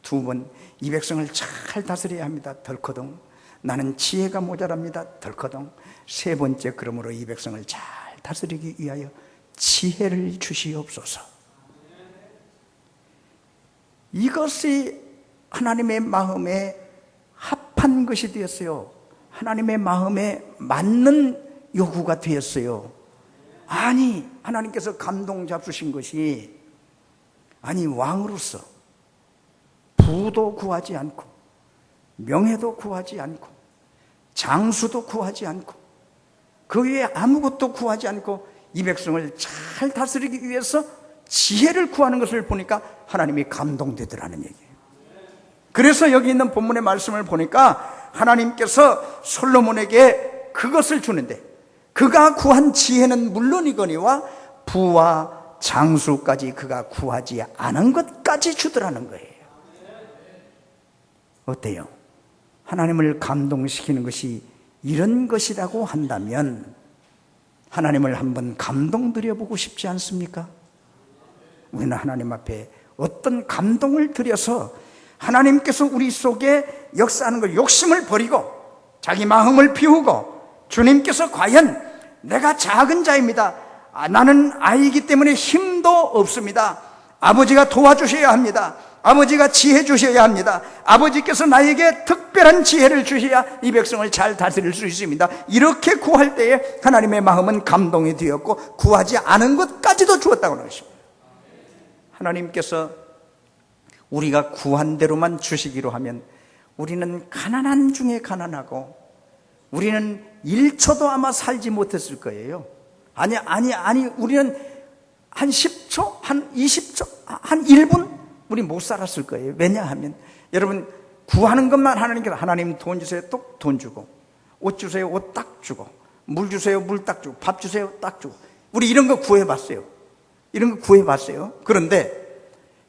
두 번, 이 백성을 잘 다스려야 합니다. 덜커덩. 나는 지혜가 모자랍니다. 덜커덩. 세 번째, 그러므로 이 백성을 잘 다스리기 위하여 지혜를 주시옵소서. 이것이 하나님의 마음에 합한 것이 되었어요. 하나님의 마음에 맞는 요구가 되었어요. 아니, 하나님께서 감동 잡수신 것이, 아니, 왕으로서 부도 구하지 않고 명예도 구하지 않고 장수도 구하지 않고 그 외에 아무것도 구하지 않고 이 백성을 잘 다스리기 위해서 지혜를 구하는 것을 보니까 하나님이 감동되더라는 얘기예요. 그래서 여기 있는 본문의 말씀을 보니까 하나님께서 솔로몬에게 그것을 주는데, 그가 구한 지혜는 물론이거니와 부와 장수까지 그가 구하지 않은 것까지 주더라는 거예요. 어때요? 하나님을 감동시키는 것이 이런 것이라고 한다면 하나님을 한번 감동드려보고 싶지 않습니까? 우리는 하나님 앞에 어떤 감동을 드려서 하나님께서 우리 속에 역사하는 걸 욕심을 버리고 자기 마음을 비우고, 주님께서 과연 내가 작은 자입니다. 나는 아이이기 때문에 힘도 없습니다. 아버지가 도와주셔야 합니다. 아버지가 지혜 주셔야 합니다. 아버지께서 나에게 특별한 지혜를 주셔야 이 백성을 잘 다스릴 수 있습니다. 이렇게 구할 때에 하나님의 마음은 감동이 되었고 구하지 않은 것까지도 주었다고 하는 것입니다. 하나님께서 우리가 구한 대로만 주시기로 하면 우리는 가난한 중에 가난하고 우리는 1초도 아마 살지 못했을 거예요. 아니, 우리는 한 10초, 한 20초, 한 1분 우리 못 살았을 거예요. 왜냐하면 여러분, 구하는 것만 하나님께서, 하나님 돈 주세요, 또 돈 주고, 옷 주세요, 옷 딱 주고, 물 주세요, 물 딱 주고, 밥 주세요, 딱 주고. 우리 이런 거 구해봤어요. 이런 거 구해봤어요. 그런데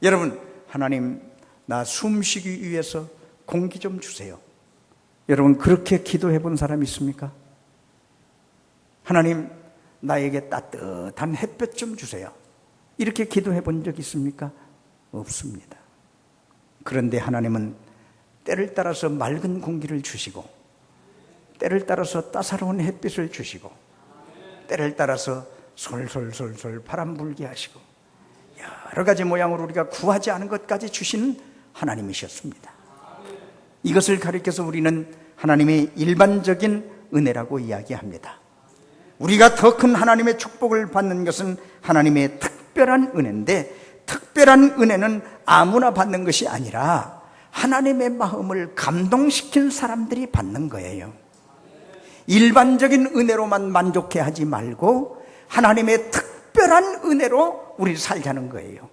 여러분, 하나님 나 숨쉬기 위해서 공기 좀 주세요. 여러분, 그렇게 기도해 본 사람 있습니까? 하나님 나에게 따뜻한 햇볕 좀 주세요. 이렇게 기도해 본 적 있습니까? 없습니다. 그런데 하나님은 때를 따라서 맑은 공기를 주시고, 때를 따라서 따사로운 햇빛을 주시고, 때를 따라서 솔솔솔솔 바람 불게 하시고, 여러 가지 모양으로 우리가 구하지 않은 것까지 주시는 하나님이셨습니다. 이것을 가리켜서 우리는 하나님의 일반적인 은혜라고 이야기합니다. 우리가 더 큰 하나님의 축복을 받는 것은 하나님의 특별한 은혜인데, 특별한 은혜는 아무나 받는 것이 아니라 하나님의 마음을 감동시킨 사람들이 받는 거예요. 일반적인 은혜로만 만족해 하지 말고 하나님의 특별한 은혜로 우리 살자는 거예요.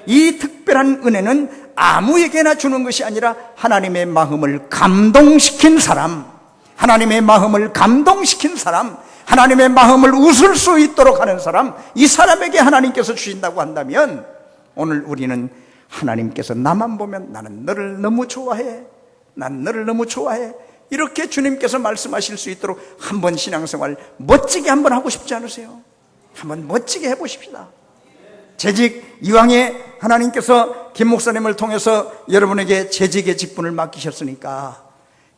이 특별한 은혜는 아무에게나 주는 것이 아니라 하나님의 마음을 감동시킨 사람, 하나님의 마음을 감동시킨 사람, 하나님의 마음을 웃을 수 있도록 하는 사람, 이 사람에게 하나님께서 주신다고 한다면, 오늘 우리는 하나님께서 나만 보면 나는 너를 너무 좋아해, 난 너를 너무 좋아해, 이렇게 주님께서 말씀하실 수 있도록 한번 신앙생활 멋지게 한번 하고 싶지 않으세요? 한번 멋지게 해보십시다. 재직, 이왕에 하나님께서 김 목사님을 통해서 여러분에게 재직의 직분을 맡기셨으니까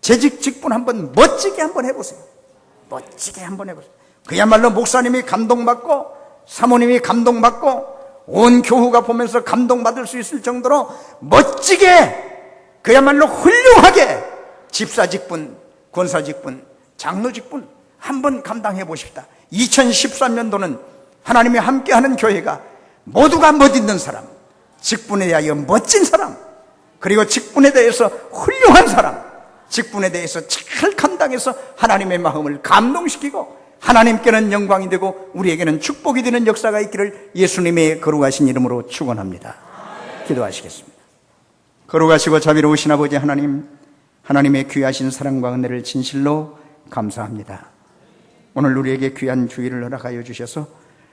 재직 직분 한번 멋지게 한번 해보세요. 멋지게 한번 해보세요. 그야말로 목사님이 감동받고 사모님이 감동받고 온 교우가 보면서 감동받을 수 있을 정도로 멋지게, 그야말로 훌륭하게 집사 직분, 권사 직분, 장로 직분 한번 감당해 보십시다. 2013년도는 하나님이 함께하는 교회가 모두가 멋있는 사람, 직분에 대하여 멋진 사람, 그리고 직분에 대해서 훌륭한 사람, 직분에 대해서 잘 감당해서 하나님의 마음을 감동시키고 하나님께는 영광이 되고 우리에게는 축복이 되는 역사가 있기를 예수님의 거룩하신 이름으로 축원합니다. 기도하시겠습니다. 거룩하시고 자비로우신 아버지 하나님, 하나님의 귀하신 사랑과 은혜를 진실로 감사합니다. 오늘 우리에게 귀한 주의를 허락하여 주셔서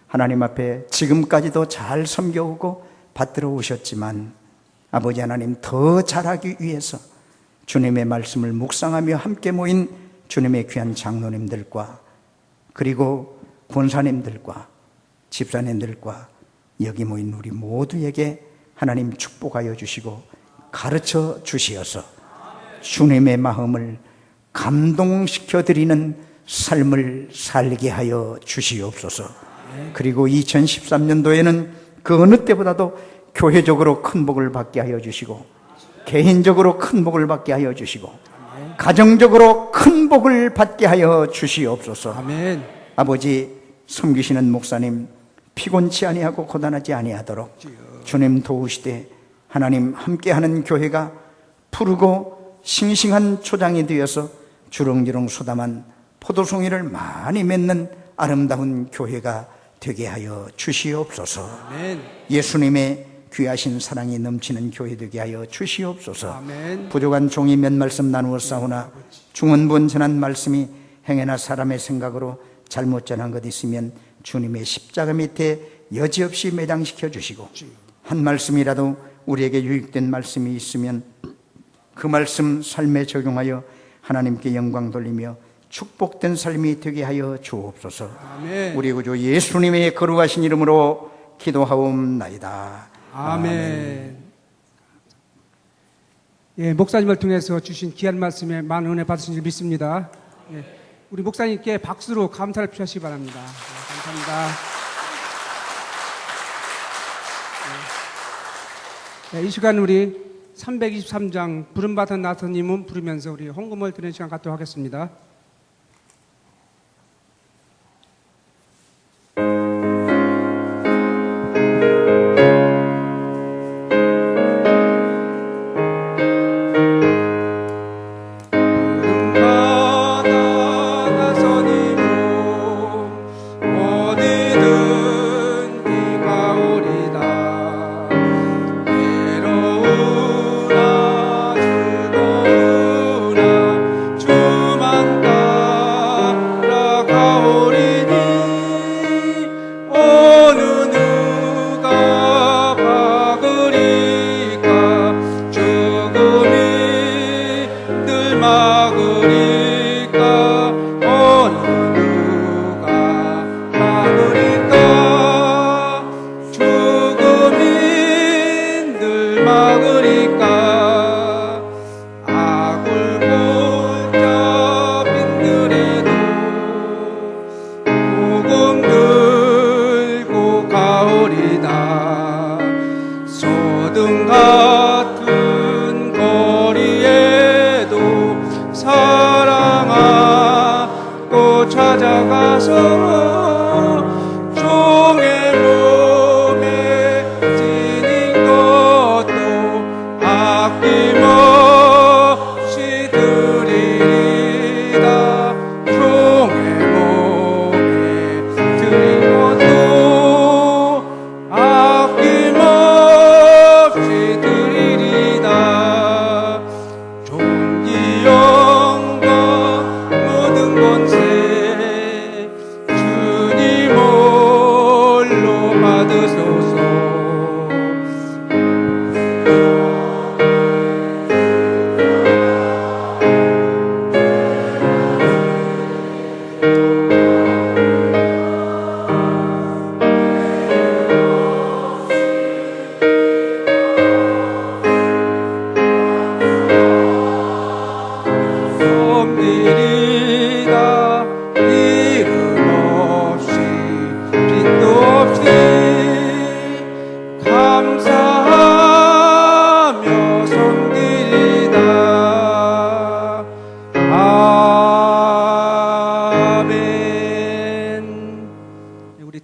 하나님 앞에 지금까지도 잘 섬겨오고 받들어 오셨지만 아버지 하나님, 더 잘하기 위해서 주님의 말씀을 묵상하며 함께 모인 주님의 귀한 장로님들과 그리고 권사님들과 집사님들과 여기 모인 우리 모두에게 하나님 축복하여 주시고 가르쳐 주시어서 주님의 마음을 감동시켜 드리는 삶을 살게 하여 주시옵소서. 그리고 2013년도에는 그 어느 때보다도 교회적으로 큰 복을 받게 하여 주시고 개인적으로 큰 복을 받게 하여 주시고 가정적으로 큰 복을 받게 하여 주시옵소서. 아멘. 아버지, 섬기시는 목사님 피곤치 아니하고 고단하지 아니하도록 주님 도우시되 하나님 함께하는 교회가 푸르고 싱싱한 초장이 되어서 주렁주렁 쏟아만 포도송이를 많이 맺는 아름다운 교회가 되게 하여 주시옵소서. 아멘. 예수님의 귀하신 사랑이 넘치는 교회 되게 하여 주시옵소서. 아멘. 부족한 종이 몇 말씀 나누어 싸우나 중언부언 말씀이 행해나 사람의 생각으로 잘못 전한 것 있으면 주님의 십자가 밑에 여지없이 매장시켜 주시고 한 말씀이라도 우리에게 유익된 말씀이 있으면 그 말씀 삶에 적용하여 하나님께 영광 돌리며 축복된 삶이 되게 하여 주옵소서. 아멘. 우리 구주 예수님의 거룩하신 이름으로 기도하옵나이다. 아멘. 예, 목사님을 통해서 주신 귀한 말씀에 많은 은혜 받으신 줄 믿습니다. 예, 우리 목사님께 박수로 감사를 표하시기 바랍니다. 예, 감사합니다. 이 시간 우리 323장 부름받은 나서님은 부르면서 우리 헌금을 드리는 시간 갖도록 하겠습니다.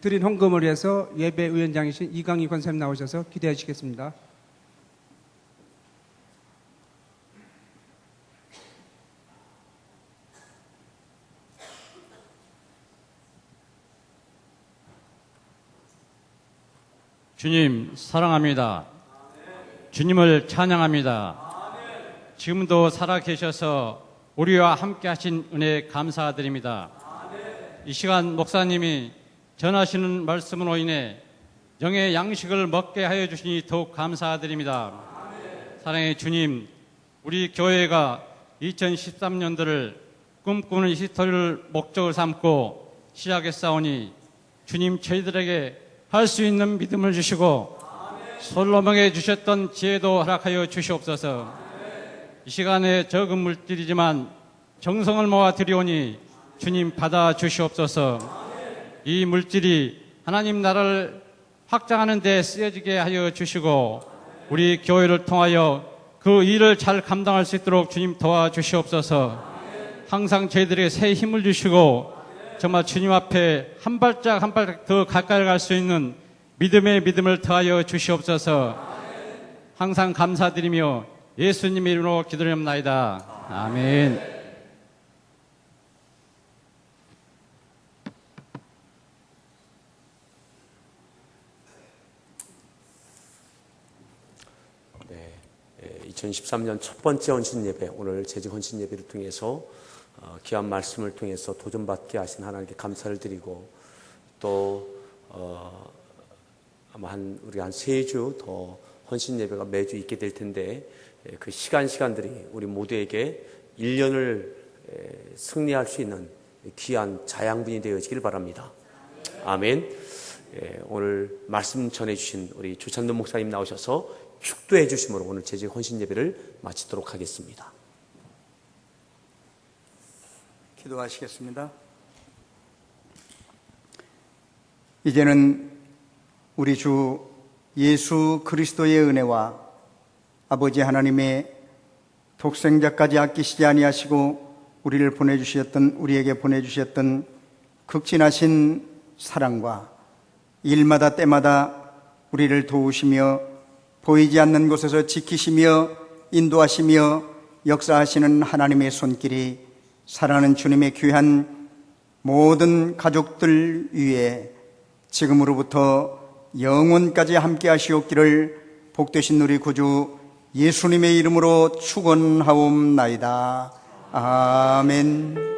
드린 헌금을 위해서 예배위원장이신 이강희 권사님 나오셔서 기대해 주시겠습니다. 주님 사랑합니다. 주님을 찬양합니다. 지금도 살아계셔서 우리와 함께 하신 은혜 감사드립니다. 이 시간 목사님이 전하시는 말씀으로 인해 영의 양식을 먹게 하여 주시니 더욱 감사드립니다. 사랑의 주님, 우리 교회가 2013년도를 꿈꾸는 히스토리를 목적을 삼고 시작했사오니 주님 저희들에게 할 수 있는 믿음을 주시고 솔로몬에게 주셨던 지혜도 허락하여 주시옵소서. 이 시간에 적은 물질이지만 정성을 모아 드리오니 주님 받아 주시옵소서. 이 물질이 하나님 나라를 확장하는 데 쓰여지게 하여 주시고 우리 교회를 통하여 그 일을 잘 감당할 수 있도록 주님 도와주시옵소서. 항상 저희들에게 새 힘을 주시고 정말 주님 앞에 한 발짝 한 발짝 더 가까이 갈 수 있는 믿음의 믿음을 더하여 주시옵소서. 항상 감사드리며 예수님의 이름으로 기도드립니다. 아멘. 네, 2013년 첫 번째 헌신 예배, 오늘 재직 헌신 예배를 통해서 귀한 말씀을 통해서 도전받게 하신 하나님께 감사를 드리고 또 아마 우리 한 3주 더 헌신 예배가 매주 있게 될 텐데 그 시간들이 우리 모두에게 1년을 승리할 수 있는 귀한 자양분이 되어지길 바랍니다. 아멘. 오늘 말씀 전해주신 우리 조찬돈 목사님 나오셔서 축도해 주심으로 오늘 재직 헌신 예배를 마치도록 하겠습니다. 기도하시겠습니다. 이제는 우리 주 예수 그리스도의 은혜와 아버지 하나님의 독생자까지 아끼시지 아니하시고 우리에게 보내주셨던 극진하신 사랑과 일마다 때마다 우리를 도우시며 보이지 않는 곳에서 지키시며 인도하시며 역사하시는 하나님의 손길이 사랑하는 주님의 귀한 모든 가족들 위에 지금으로부터 영원까지 함께 하시옵기를 복되신 우리 구주 예수님의 이름으로 축원하옵나이다. 아멘.